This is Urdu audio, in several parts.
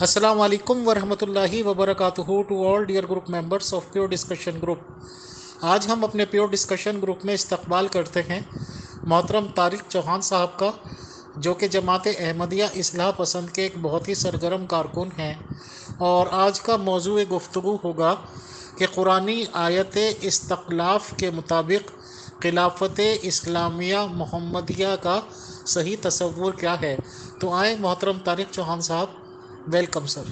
السلام علیکم ورحمۃ اللہ وبرکاتہ to all dear group members of pure discussion group. آج ہم اپنے پیور ڈسکشن گروپ میں استقبال کرتے ہیں محترم طارق چوہان صاحب کا، جو کہ جماعت احمدیہ اصلاح پسند کے ایک بہت ہی سرگرم کارکن ہیں. اور آج کا موضوع گفتگو ہوگا کہ قرآنی آیت استخلاف کے مطابق خلافت اسلامیہ محمدیہ کا صحیح تصور کیا ہے. تو آئیں محترم طارق چوہان صاحب، ویلکم سر.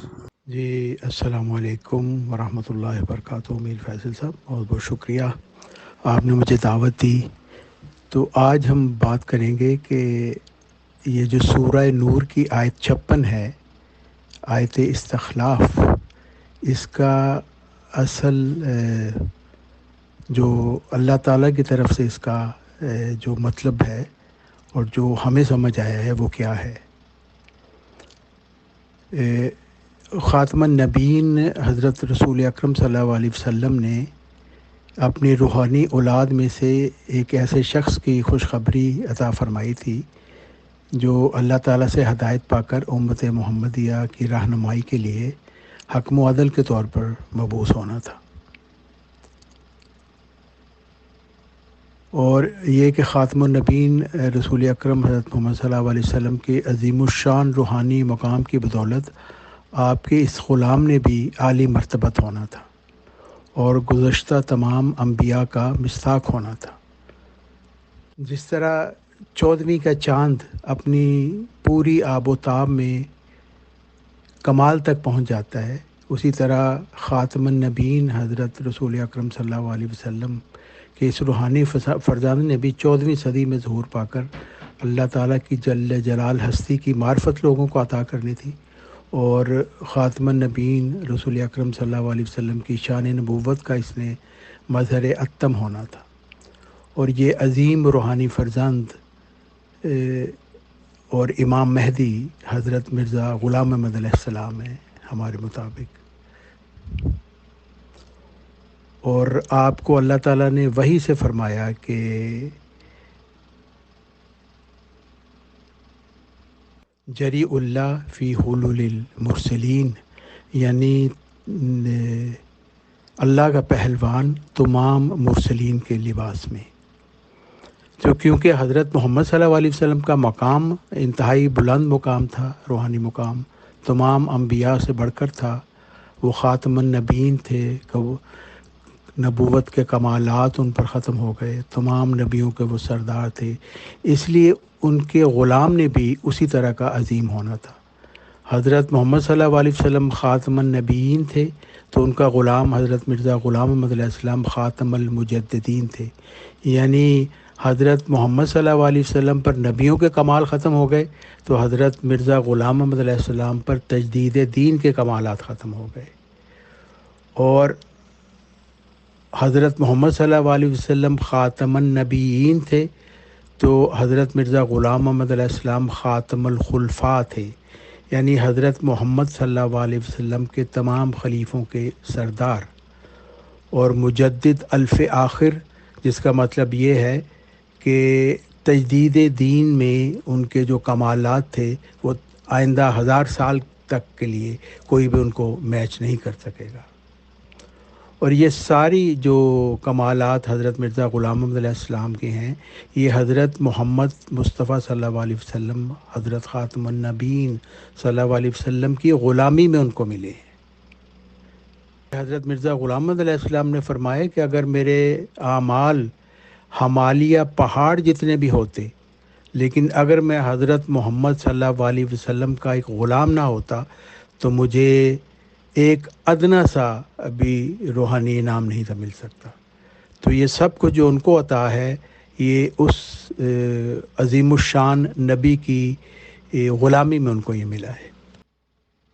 جی السلام علیکم ورحمۃ اللہ وبرکاتہ. میر فیصل صاحب بہت بہت شکریہ، آپ نے مجھے دعوت دی. تو آج ہم بات کریں گے کہ یہ جو سورہ نور کی آیت 56 ہے، آیت استخلاف، اس کا اصل جو اللہ تعالیٰ کی طرف سے اس کا جو مطلب ہے اور جو ہمیں سمجھ آیا ہے وہ کیا ہے. خاتم النبیین حضرت رسول اکرم صلی اللہ علیہ وسلم نے اپنی روحانی اولاد میں سے ایک ایسے شخص کی خوشخبری عطا فرمائی تھی جو اللہ تعالیٰ سے ہدایت پا کر امت محمدیہ کی رہنمائی کے لیے حکم و عدل کے طور پر مبعوث ہونا تھا. اور یہ کہ خاتم النبیین رسول اکرم حضرت محمد صلی اللہ علیہ وسلم کے عظیم الشان روحانی مقام کی بدولت آپ کے اس غلام نے بھی عالی مرتبت ہونا تھا اور گزشتہ تمام انبیاء کا مصداق ہونا تھا. جس طرح 14ویں کا چاند اپنی پوری آب و تاب میں کمال تک پہنچ جاتا ہے، اسی طرح خاتم النبیین حضرت رسول اکرم صلی اللہ علیہ وسلم کہ اس روحانی فرزند نے بھی 14ویں صدی میں ظہور پا کر اللہ تعالیٰ کی جل جلال ہستی کی معرفت لوگوں کو عطا کرنی تھی، اور خاتم النبیین رسول اکرم صلی اللہ علیہ وسلم کی شان نبوت کا اس نے مظہر اتم ہونا تھا. اور یہ عظیم روحانی فرزند اور امام مہدی حضرت مرزا غلام احمد علیہ السلام ہیں ہمارے مطابق. اور آپ کو اللہ تعالیٰ نے وحی سے فرمایا کہ جری اللہ فی حلول المرسلین، یعنی اللہ کا پہلوان تمام مرسلین کے لباس میں. تو کیونکہ حضرت محمد صلی اللہ علیہ وسلم کا مقام انتہائی بلند مقام تھا، روحانی مقام تمام انبیاء سے بڑھ کر تھا، وہ خاتم النبیین تھے، نبوت کے کمالات ان پر ختم ہو گئے، تمام نبیوں کے وہ سردار تھے، اس لیے ان کے غلام نے بھی اسی طرح کا عظیم ہونا تھا. حضرت محمد صلی اللہ علیہ وسلم خاتم النبیین تھے تو ان کا غلام حضرت مرزا غلام احمد علیہ السلام خاتم المجددین تھے، یعنی حضرت محمد صلی اللہ علیہ وسلم پر نبیوں کے کمال ختم ہو گئے تو حضرت مرزا غلام احمد علیہ السلام پر تجدید دین کے کمالات ختم ہو گئے. اور حضرت محمد صلی اللہ علیہ وسلم خاتم النبیین تھے تو حضرت مرزا غلام احمد علیہ السلام خاتم الخلفاء تھے، یعنی حضرت محمد صلی اللہ علیہ وسلم کے تمام خلیفوں کے سردار اور مجدد الف آخر، جس کا مطلب یہ ہے کہ تجدید دین میں ان کے جو کمالات تھے وہ آئندہ 1000 سال تک کے لیے کوئی بھی ان کو میچ نہیں کر سکے گا. اور یہ ساری جو کمالات حضرت مرزا غلام احمد علیہ السلام کے ہیں، یہ حضرت محمد مصطفیٰ صلی اللہ علیہ وسلم حضرت خاتم النبیین صلی اللہ علیہ وسلم کی غلامی میں ان کو ملے ہیں. حضرت مرزا غلام احمد علیہ السلام نے فرمایا کہ اگر میرے اعمال ہمالیہ پہاڑ جتنے بھی ہوتے، لیکن اگر میں حضرت محمد صلی اللہ علیہ وسلم کا ایک غلام نہ ہوتا تو مجھے ایک ادنا سا بھی روحانی انعام نہیں تھا مل سکتا. تو یہ سب کچھ جو ان کو عطا ہے یہ اس عظیم الشان نبی کی غلامی میں ان کو یہ ملا ہے.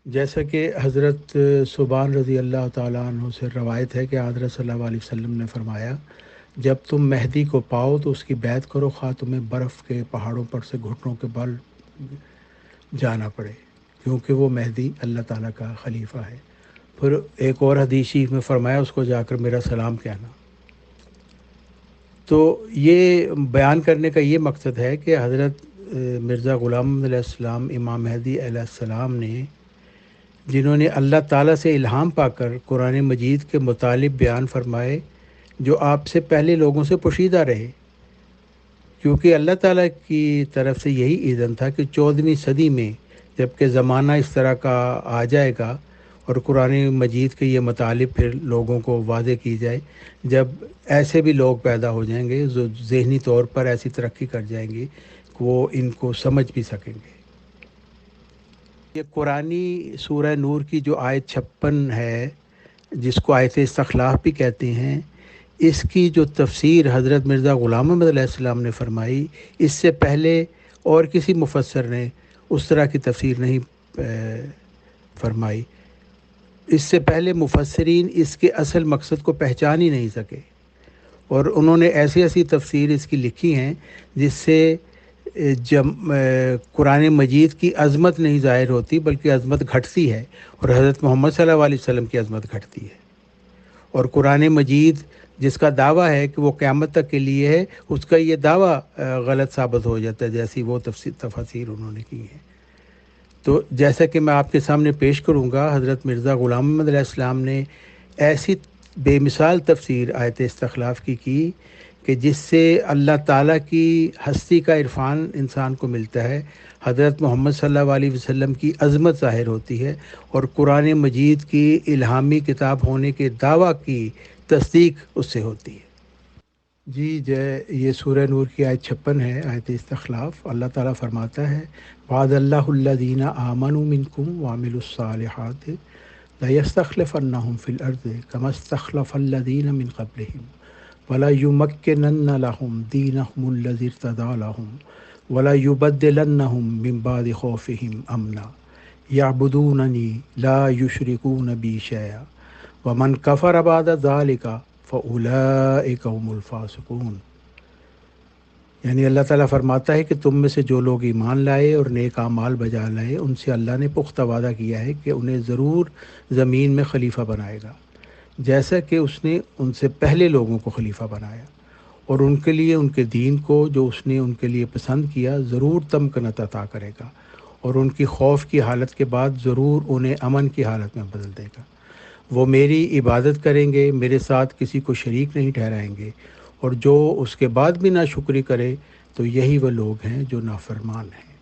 جیسا کہ حضرت سبحان رضی اللہ تعالیٰ عنہ سے روایت ہے کہ حضرت صلی اللہ علیہ وسلم نے فرمایا، جب تم مہدی کو پاؤ تو اس کی بیعت کرو، خواہ تمہیں برف کے پہاڑوں پر سے گھٹنوں کے بل جانا پڑے، کیونکہ وہ مہدی اللہ تعالیٰ کا خلیفہ ہے. پھر ایک اور حدیث شریف میں فرمایا اس کو جا کر میرا سلام کہنا. تو یہ بیان کرنے کا یہ مقصد ہے کہ حضرت مرزا غلام علیہ السلام امام مہدی علیہ السلام نے جنہوں نے اللہ تعالیٰ سے الہام پا کر قرآن مجید کے مطالب بیان فرمائے جو آپ سے پہلے لوگوں سے پوشیدہ رہے، کیونکہ اللہ تعالیٰ کی طرف سے یہی اذن تھا کہ 14ویں صدی میں جب کہ زمانہ اس طرح کا آ جائے گا اور قرآن مجید کے یہ مطالب پھر لوگوں کو واضح کی جائے، جب ایسے بھی لوگ پیدا ہو جائیں گے جو ذہنی طور پر ایسی ترقی کر جائیں گے کہ وہ ان کو سمجھ بھی سکیں گے۔ یہ قرآنی سورہ نور کی جو آیت 56 ہے، جس کو آیت استخلاف بھی کہتے ہیں، اس کی جو تفسیر حضرت مرزا غلام محمد علیہ السلام نے فرمائی، اس سے پہلے اور کسی مفسر نے اس طرح کی تفسیر نہیں فرمائی۔ اس سے پہلے مفسرین اس کے اصل مقصد کو پہچان ہی نہیں سکے، اور انہوں نے ایسی تفسیر اس کی لکھی ہیں جس سے قرآن مجید کی عظمت نہیں ظاہر ہوتی بلکہ عظمت گھٹتی ہے، اور حضرت محمد صلی اللہ علیہ وسلم کی عظمت گھٹتی ہے۔ اور قرآن مجید جس کا دعویٰ ہے کہ وہ قیامت تک کے لیے ہے، اس کا یہ دعویٰ غلط ثابت ہو جاتا ہے، جیسی وہ تفاسیر انہوں نے کی ہیں۔ تو جیسا کہ میں آپ کے سامنے پیش کروں گا، حضرت مرزا غلام محمد علیہ السلام نے ایسی بے مثال تفسیر آیت استخلاف کی کہ جس سے اللہ تعالیٰ کی ہستی کا عرفان انسان کو ملتا ہے، حضرت محمد صلی اللہ علیہ وسلم کی عظمت ظاہر ہوتی ہے، اور قرآن مجید کی الہامی کتاب ہونے کے دعویٰ کی تصدیق اس سے ہوتی ہے۔ جی یہ سورہ نور کی آیت 56 ہے، آیت استخلاف۔ اللہ تعالیٰ فرماتا ہے، وعد اللہ الذین آمنوا منکم وعملوا الصالحات لیستخلفنہم فی الارض کما استخلف الذین من قبلہم وَلَيُمَكِّنَنَّ لَهُمْ دِينَهُمُ الَّذِي ارْتَضَىٰ لَهُمْ وَلَيُبَدِّلَنَّهُمْ مِن بَعْدِ خَوْفِهِمْ أَمْنًا يَعْبُدُونَنِي لَا يُشْرِكُونَ بِي شَيْئًا وَمَنْ كَفَرَ بَعْدَ ذَلِكَ فَأُولَٰئِكَ هُمُ الْفَاسِقُونَ۔ یعنی اللہ تعالیٰ فرماتا ہے کہ تم میں سے جو لوگ ایمان لائے اور نیک اعمال بجا لائے، ان سے اللہ نے پختہ وعدہ کیا ہے کہ انہیں ضرور زمین میں خلیفہ بنائے گا، جیسا کہ اس نے ان سے پہلے لوگوں کو خلیفہ بنایا، اور ان کے لیے ان کے دین کو جو اس نے ان کے لیے پسند کیا ضرور تمکنت عطا کرے گا، اور ان کی خوف کی حالت کے بعد ضرور انہیں امن کی حالت میں بدل دے گا۔ وہ میری عبادت کریں گے، میرے ساتھ کسی کو شریک نہیں ٹھہرائیں گے، اور جو اس کے بعد بھی ناشکری کرے تو یہی وہ لوگ ہیں جو نافرمان ہیں۔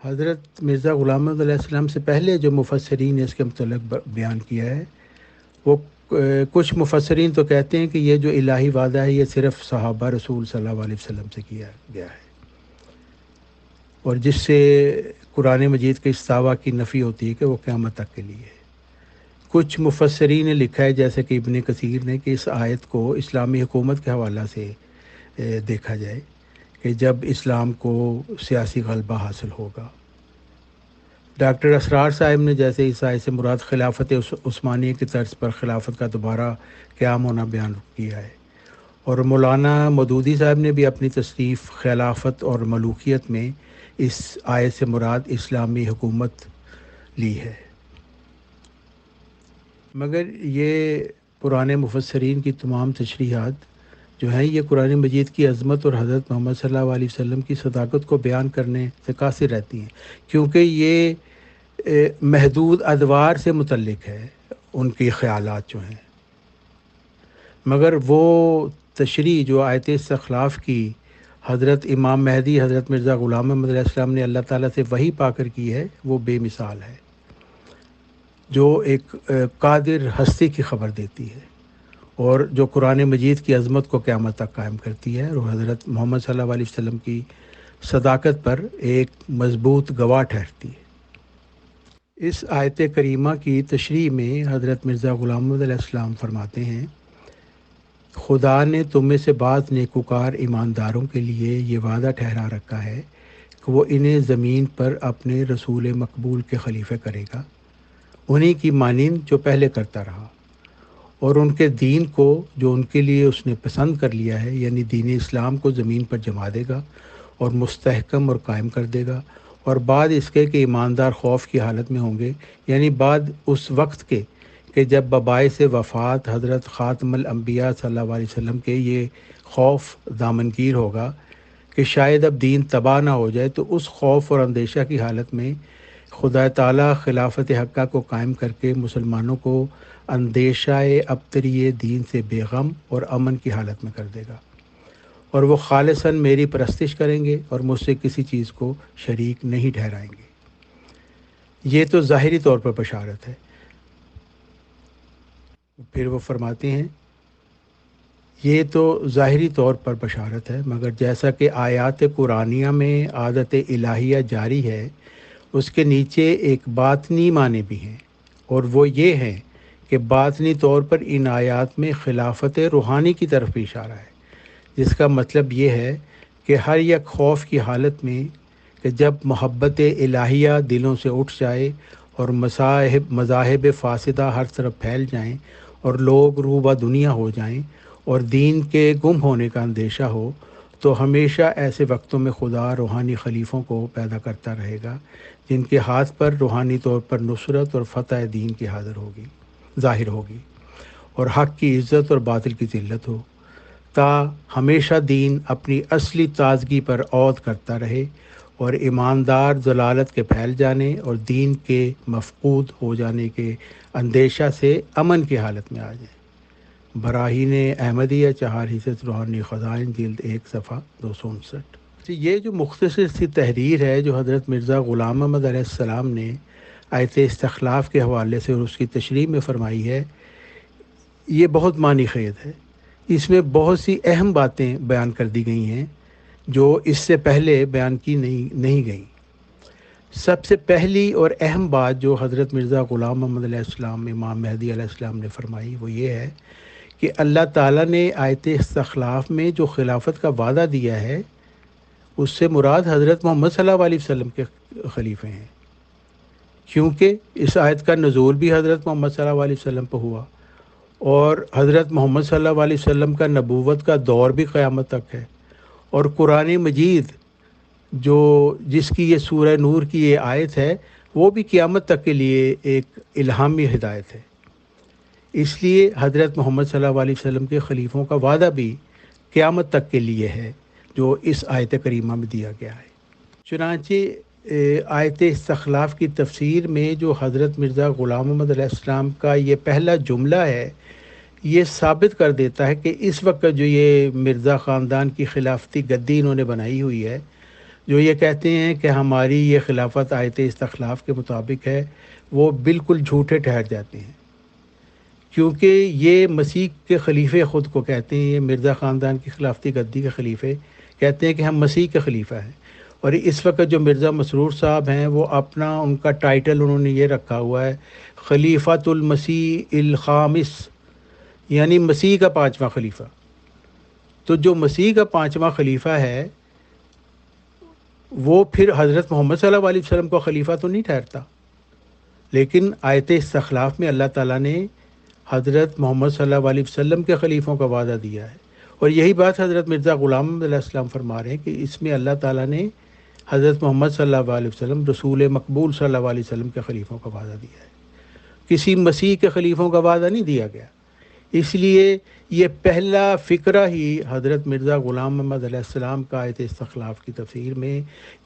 حضرت مرزا غلام محمد علیہ السلام سے پہلے جو مفسرین نے اس کے متعلق بیان کیا ہے، وہ کچھ مفسرین تو کہتے ہیں کہ یہ جو الہی وعدہ ہے یہ صرف صحابہ رسول صلی اللہ علیہ وسلم سے کیا گیا ہے، اور جس سے قرآن مجید کے استوا کی نفی ہوتی ہے کہ وہ قیامت تک کے لیے ہے۔ کچھ مفسرین نے لکھا ہے جیسے کہ ابن کثیر نے کہ اس آیت کو اسلامی حکومت کے حوالہ سے دیکھا جائے کہ جب اسلام کو سیاسی غلبہ حاصل ہوگا۔ ڈاکٹر اسرار صاحب نے جیسے اس آیت سے مراد خلافت عثمانیہ کی طرز پر خلافت کا دوبارہ قیام ہونا بیان کیا ہے، اور مولانا مودودی صاحب نے بھی اپنی تصنیف خلافت اور ملوکیت میں اس آیت سے مراد اسلامی حکومت لی ہے۔ مگر یہ پرانے مفسرین کی تمام تشریحات جو ہیں یہ قرآن مجید کی عظمت اور حضرت محمد صلی اللہ علیہ وسلم کی صداقت کو بیان کرنے سے قاصر رہتی ہیں، کیونکہ یہ محدود ادوار سے متعلق ہے ان کی خیالات جو ہیں، مگر وہ تشریح جو آیت استخلاف کی حضرت امام مہدی حضرت مرزا غلام محمد علیہ السلام نے اللہ تعالیٰ سے وحی پا کر کی ہے، وہ بے مثال ہے، جو ایک قادر ہستی کی خبر دیتی ہے، اور جو قرآن مجید کی عظمت کو قیامت تک قائم کرتی ہے، اور حضرت محمد صلی اللہ علیہ وسلم کی صداقت پر ایک مضبوط گواہ ٹھہرتی ہے۔ اس آیت کریمہ کی تشریح میں حضرت مرزا غلام محمد علیہ السلام فرماتے ہیں، خدا نے تم میں سے بعض نیکوکار ایمانداروں کے لیے یہ وعدہ ٹھہرا رکھا ہے کہ وہ انہیں زمین پر اپنے رسول مقبول کے خلیفہ کرے گا، انہی کی مانند جو پہلے کرتا رہا، اور ان کے دین کو جو ان کے لیے اس نے پسند کر لیا ہے یعنی دین اسلام کو زمین پر جما دے گا اور مستحکم اور قائم کر دے گا، اور بعد اس کے کہ ایماندار خوف کی حالت میں ہوں گے، یعنی بعد اس وقت کے کہ جب بباعث وفات حضرت خاتم الانبیاء صلی اللہ علیہ وسلم کے یہ خوف دامنگیر ہوگا کہ شاید اب دین تباہ نہ ہو جائے، تو اس خوف اور اندیشہ کی حالت میں خدا تعالیٰ خلافت حقہ کو قائم کر کے مسلمانوں کو اندیشہ ابتری دین سے بے غم اور امن کی حالت میں کر دے گا، اور وہ خالصاً میری پرستش کریں گے اور مجھ سے کسی چیز کو شریک نہیں ٹھہرائیں گے۔ یہ تو ظاہری طور پر بشارت ہے۔ پھر وہ فرماتے ہیں یہ تو ظاہری طور پر بشارت ہے، مگر جیسا کہ آیات قرآنیہ میں عادت الہیہ جاری ہے، اس کے نیچے ایک باطنی معنی بھی ہیں، اور وہ یہ ہے کہ باطنی طور پر ان آیات میں خلافت روحانی کی طرف بھی اشارہ ہے، جس کا مطلب یہ ہے کہ ہر یک خوف کی حالت میں کہ جب محبت الہیہ دلوں سے اٹھ جائے اور مذاہب فاسدہ ہر طرف پھیل جائیں اور لوگ روبہ دنیا ہو جائیں اور دین کے گم ہونے کا اندیشہ ہو، تو ہمیشہ ایسے وقتوں میں خدا روحانی خلیفوں کو پیدا کرتا رہے گا جن کے ہاتھ پر روحانی طور پر نصرت اور فتح دین کی ظاہر ہوگی، اور حق کی عزت اور باطل کی ذلت ہو، تا ہمیشہ دین اپنی اصلی تازگی پر عود کرتا رہے اور ایماندار ضلالت کے پھیل جانے اور دین کے مفقود ہو جانے کے اندیشہ سے امن کی حالت میں آ جائیں۔ براہین احمدیہ چہار حصص روحانی خزائن جلد 1 صفحہ 259۔ یہ جو مختصر سی تحریر ہے جو حضرت مرزا غلام احمد علیہ السلام نے آیت استخلاف کے حوالے سے اور اس کی تشریح میں فرمائی ہے، یہ بہت معنی خیز ہے۔ اس میں بہت سی اہم باتیں بیان کر دی گئی ہیں جو اس سے پہلے بیان کی نہیں گئیں۔ سب سے پہلی اور اہم بات جو حضرت مرزا غلام محمد علیہ السلام امام مہدی علیہ السلام نے فرمائی وہ یہ ہے کہ اللہ تعالیٰ نے آیت استخلاف میں جو خلافت کا وعدہ دیا ہے اس سے مراد حضرت محمد صلی اللہ علیہ وسلم کے خلیفے ہیں، کیونکہ اس آیت کا نزول بھی حضرت محمد صلی اللہ علیہ وسلم پہ ہوا، اور حضرت محمد صلی اللہ علیہ وسلم کا نبوت کا دور بھی قیامت تک ہے، اور قرآن مجید جس کی یہ سورہ نور کی یہ آیت ہے وہ بھی قیامت تک کے لیے ایک الہامی ہدایت ہے۔ اس لیے حضرت محمد صلی اللہ علیہ وسلم کے خلیفوں کا وعدہ بھی قیامت تک کے لیے ہے جو اس آیت کریمہ میں دیا گیا ہے۔ چنانچہ آیت استخلاف کی تفسیر میں جو حضرت مرزا غلام محمد علیہ السلام کا یہ پہلا جملہ ہے، یہ ثابت کر دیتا ہے کہ اس وقت جو یہ مرزا خاندان کی خلافتی گدی انہوں نے بنائی ہوئی ہے، جو یہ کہتے ہیں کہ ہماری یہ خلافت آیت استخلاف کے مطابق ہے، وہ بالکل جھوٹے ٹھہر جاتے ہیں، کیونکہ یہ مسیح کے خلیفے خود کو کہتے ہیں، یہ مرزا خاندان کی خلافتی گدی کے خلیفے کہتے ہیں کہ ہم مسیح کے خلیفہ ہیں، اور اس وقت جو مرزا مسرور صاحب ہیں وہ ان کا ٹائٹل انہوں نے یہ رکھا ہوا ہے خلیفۃ المسیح الخامس، یعنی مسیح کا 5واں خلیفہ۔ تو جو مسیح کا 5واں خلیفہ ہے وہ پھر حضرت محمد صلی اللہ علیہ وسلم کو خلیفہ تو نہیں ٹھہرتا، لیکن آیت استخلاف میں اللہ تعالیٰ نے حضرت محمد صلی اللہ علیہ وسلم کے خلیفوں کا وعدہ دیا ہے، اور یہی بات حضرت مرزا غلام محمد علیہ السلام فرما رہے ہیں کہ اس میں اللہ تعالیٰ نے حضرت محمد صلی اللہ علیہ وسلم رسول مقبول صلی اللہ علیہ وسلم کے خلیفوں کا وعدہ دیا ہے، کسی مسیح کے خلیفوں کا وعدہ نہیں دیا گیا۔ اس لیے یہ پہلا فقرہ ہی حضرت مرزا غلام محمد علیہ السلام کا آیت استخلاف کی تفسیر میں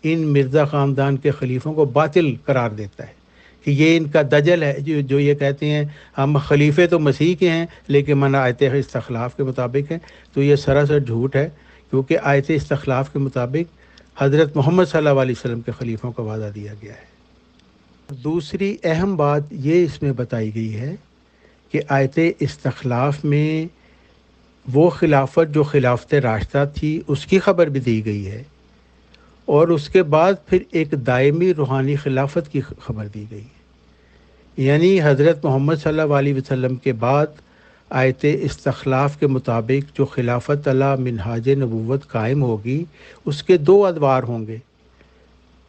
ان مرزا خاندان کے خلیفوں کو باطل قرار دیتا ہے کہ یہ ان کا دجل ہے، جو یہ کہتے ہیں ہم خلیفے تو مسیح کے ہیں لیکن من آیت استخلاف کے مطابق ہیں، تو یہ سراسر جھوٹ ہے، کیونکہ آیت استخلاف کے مطابق حضرت محمد صلی اللہ علیہ وسلم کے خلیفوں کا وعدہ دیا گیا ہے۔ دوسری اہم بات یہ اس میں بتائی گئی ہے کہ آیت استخلاف میں وہ خلافت جو خلافت راشدہ تھی اس کی خبر بھی دی گئی ہے، اور اس کے بعد پھر ایک دائمی روحانی خلافت کی خبر دی گئی ہے، یعنی حضرت محمد صلی اللہ علیہ وسلم کے بعد آیت استخلاف کے مطابق جو خلافت علی منہاج نبوت قائم ہوگی اس کے 2 ادوار ہوں گے۔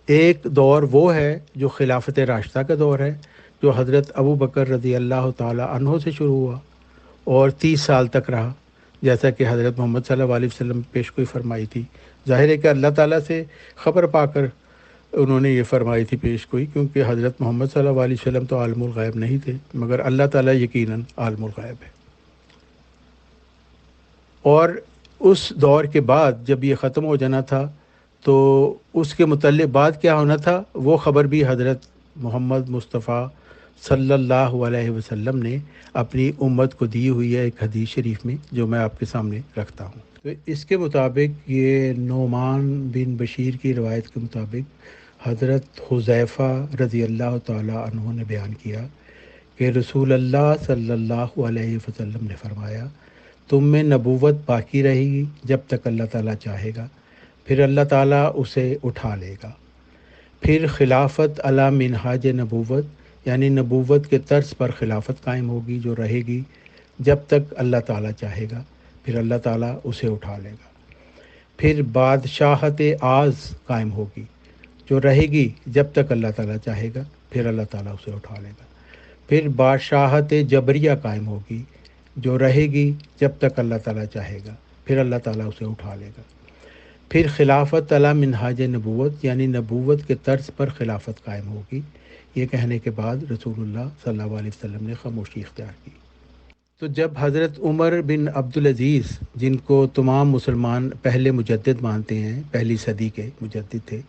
ایک دور وہ ہے جو خلافت راشدہ کا دور ہے، جو حضرت ابو بکر رضی اللہ تعالی عنہ سے شروع ہوا اور 30 سال تک رہا، جیسا کہ حضرت محمد صلی اللہ علیہ وسلم پیش گوئی فرمائی تھی۔ ظاہر ہے کہ اللہ تعالیٰ سے خبر پا کر انہوں نے یہ فرمائی تھی پیش گوئی، کیونکہ حضرت محمد صلی اللہ علیہ وسلم تو عالم الغیب نہیں تھے، مگر اللہ تعالیٰ یقیناً عالم الغیب ہے۔ اور اس دور کے بعد جب یہ ختم ہو جانا تھا تو اس کے متعلق بعد کیا ہونا تھا وہ خبر بھی حضرت محمد مصطفیٰ صلی اللہ علیہ وسلم نے اپنی امت کو دی ہوئی ہے ایک حدیث شریف میں، جو میں آپ کے سامنے رکھتا ہوں۔ تو اس کے مطابق، یہ نعمان بن بشیر کی روایت کے مطابق حضرت حذیفہ رضی اللہ تعالیٰ عنہ نے بیان کیا کہ رسول اللہ صلی اللہ علیہ وسلم نے فرمایا، تم میں نبوت باقی رہے گی جب تک اللہ تعالیٰ چاہے گا، پھر اللہ تعالیٰ اسے اٹھا لے گا۔ پھر خلافت علی منہاج نبوت، یعنی نبوت کے طرز پر خلافت قائم ہوگی جو رہے گی جب تک اللہ تعالیٰ چاہے گا، پھر اللہ تعالیٰ اسے اٹھا لے گا۔ پھر بادشاہت آز قائم ہوگی جو رہے گی جب تک اللہ تعالیٰ چاہے گا، پھر اللہ تعالیٰ اسے اٹھا لے گا۔ پھر بادشاہت جبریہ قائم ہوگی جو رہے گی جب تک اللہ تعالیٰ چاہے گا، پھر اللہ تعالیٰ اسے اٹھا لے گا۔ پھر خلافت علی منہاج نبوت، یعنی نبوت کے طرز پر خلافت قائم ہوگی۔ یہ کہنے کے بعد رسول اللہ صلی اللہ علیہ وسلم نے خاموشی اختیار کی۔ تو جب حضرت عمر بن عبدالعزیز، جن کو تمام مسلمان پہلے مجدد مانتے ہیں، پہلی صدی کے مجدد تھے،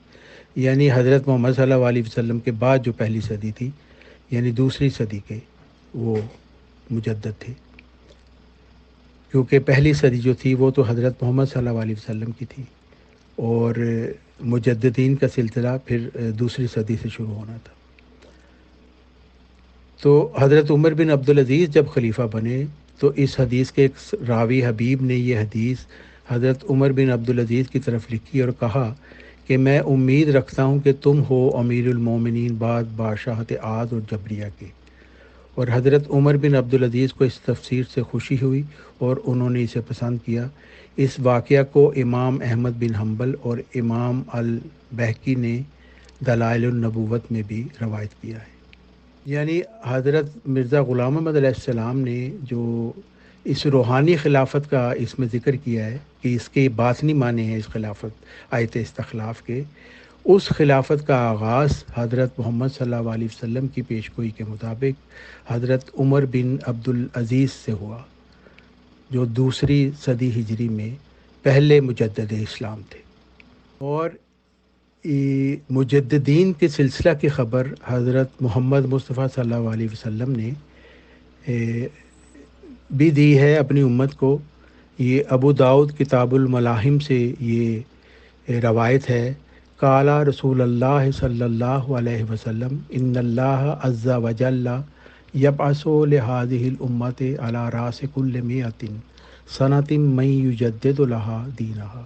یعنی حضرت محمد صلی اللہ علیہ وسلم کے بعد جو پہلی صدی تھی، یعنی دوسری صدی کے وہ مجدد تھے، کیونکہ پہلی صدی جو تھی وہ تو حضرت محمد صلی اللہ علیہ وسلم کی تھی، اور مجددین کا سلسلہ پھر دوسری صدی سے شروع ہونا تھا۔ تو حضرت عمر بن عبدالعزیز جب خلیفہ بنے تو اس حدیث کے ایک راوی حبیب نے یہ حدیث حضرت عمر بن عبدالعزیز کی طرف لکھی اور کہا کہ میں امید رکھتا ہوں کہ تم ہو امیر المومنین بعد بادشاہت عاد اور جبریہ کے۔ اور حضرت عمر بن عبدالعزیز کو اس تفسیر سے خوشی ہوئی اور انہوں نے اسے پسند کیا۔ اس واقعہ کو امام احمد بن حنبل اور امام البہقی نے دلائل النبوت میں بھی روایت کیا ہے۔ یعنی حضرت مرزا غلام احمد علیہ السلام نے جو اس روحانی خلافت کا اس میں ذکر کیا ہے کہ اس کے باطنی معنی ہیں اس خلافت آیت استخلاف کے، اس خلافت کا آغاز حضرت محمد صلی اللہ علیہ وسلم کی پیشگوئی کے مطابق حضرت عمر بن عبدالعزیز سے ہوا، جو دوسری صدی ہجری میں پہلے مجدد اسلام تھے۔ اور مجددین کے سلسلہ کی خبر حضرت محمد مصطفیٰ صلی اللہ علیہ وسلم نے بھی دی ہے اپنی امت کو۔ یہ ابو داؤد کتاب الملاحم سے یہ روایت ہے، قال رسول اللہ صلی اللہ علیہ وسلم ان اللہ عز وجل یبعث لهذه الامت علی راس کل مئۃ سنۃ من یجدد لها دینها،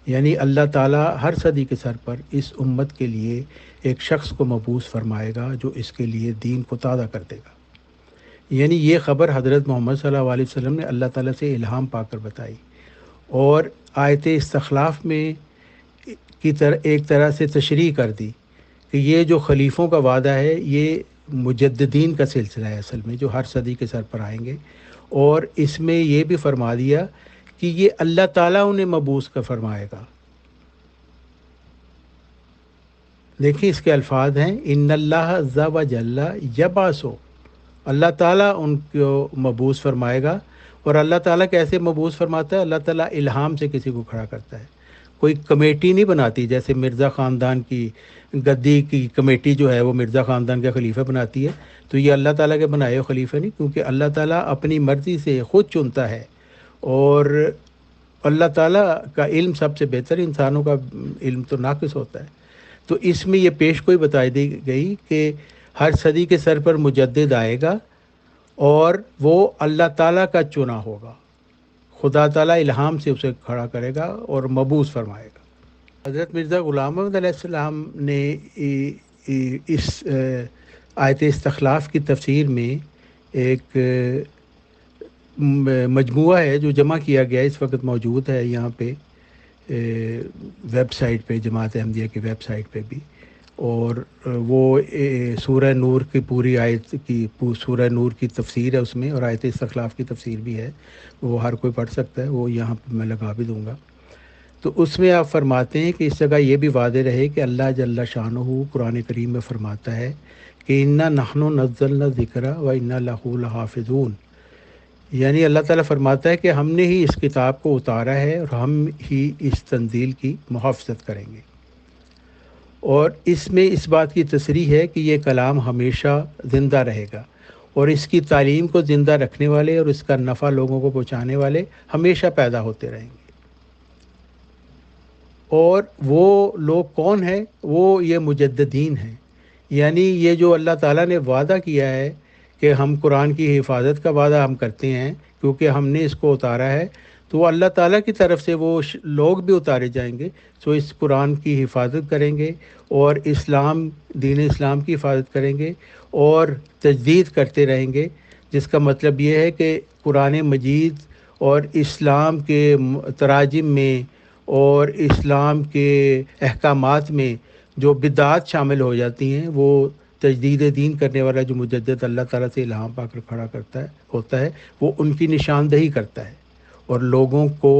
یعنی اللہ تعالیٰ ہر صدی کے سر پر اس امت کے لیے ایک شخص کو مبعوث فرمائے گا جو اس کے لیے دین کو تازہ کر دے گا۔ یعنی یہ خبر حضرت محمد صلی اللہ علیہ وسلم نے اللہ تعالیٰ سے الہام پا کر بتائی، اور آیت استخلاف میں ایک طرح سے تشریح کر دی کہ یہ جو خلیفوں کا وعدہ ہے یہ مجددین کا سلسلہ ہے اصل میں، جو ہر صدی کے سر پر آئیں گے، اور اس میں یہ بھی فرما دیا کہ یہ اللہ تعالیٰ انہیں مبعوث کا فرمائے گا۔ دیکھیں اس کے الفاظ ہیں ان اللہ عز وجل یبعث، اللہ تعالیٰ ان کو مبعوث فرمائے گا۔ اور اللہ تعالیٰ کیسے مبعوث فرماتا ہے؟ اللہ تعالیٰ الہام سے کسی کو کھڑا کرتا ہے، کوئی کمیٹی نہیں بناتی، جیسے مرزا خاندان کی گدی کی کمیٹی جو ہے وہ مرزا خاندان کا خلیفہ بناتی ہے، تو یہ اللہ تعالیٰ کے بنائے ہوئے خلیفہ نہیں، کیونکہ اللہ تعالیٰ اپنی مرضی سے خود چنتا ہے، اور اللہ تعالیٰ کا علم سب سے بہتر، انسانوں کا علم تو ناقص ہوتا ہے۔ تو اس میں یہ پیش گوئی بتائی دی گئی کہ ہر صدی کے سر پر مجدد آئے گا اور وہ اللہ تعالیٰ کا چنا ہوگا، خدا تعالیٰ الہام سے اسے کھڑا کرے گا اور مبعوث فرمائے گا۔ حضرت مرزا غلام احمد علیہ السلام نے اس آیت استخلاف کی تفسیر میں ایک مجموعہ ہے جو جمع کیا گیا، اس وقت موجود ہے یہاں پہ ویب سائٹ پہ، جماعت احمدیہ کی ویب سائٹ پہ بھی، اور وہ سورہ نور کی پوری آیت کی سورہ نور کی تفسیر ہے اس میں، اور آیت استخلاف کی تفسیر بھی ہے، وہ ہر کوئی پڑھ سکتا ہے، وہ یہاں پہ میں لگا بھی دوں گا۔ تو اس میں آپ فرماتے ہیں کہ اس جگہ یہ بھی واضح رہے کہ اللہ جل شانہ قرآن کریم میں فرماتا ہے کہ انا نحن نزلنا الذکر و انا لہ لحافظون، یعنی اللہ تعالیٰ فرماتا ہے کہ ہم نے ہی اس کتاب کو اتارا ہے اور ہم ہی اس تنزیل کی محافظت کریں گے۔ اور اس میں اس بات کی تصریح ہے کہ یہ کلام ہمیشہ زندہ رہے گا، اور اس کی تعلیم کو زندہ رکھنے والے اور اس کا نفع لوگوں کو پہنچانے والے ہمیشہ پیدا ہوتے رہیں گے۔ اور وہ لوگ کون ہیں؟ وہ یہ مجددین ہیں، یعنی یہ جو اللہ تعالیٰ نے وعدہ کیا ہے کہ ہم قرآن کی حفاظت کا وعدہ ہم کرتے ہیں کیونکہ ہم نے اس کو اتارا ہے، تو وہ اللہ تعالیٰ کی طرف سے وہ لوگ بھی اتارے جائیں گے، سو اس قرآن کی حفاظت کریں گے اور دین اسلام کی حفاظت کریں گے اور تجدید کرتے رہیں گے، جس کا مطلب یہ ہے کہ قرآن مجید اور اسلام کے تراجم میں اور اسلام کے احکامات میں جو بدعات شامل ہو جاتی ہیں، وہ تجدید دین کرنے والا جو مجدد اللہ تعالیٰ سے الہام پا کر کھڑا ہوتا ہے، وہ ان کی نشاندہی کرتا ہے اور لوگوں کو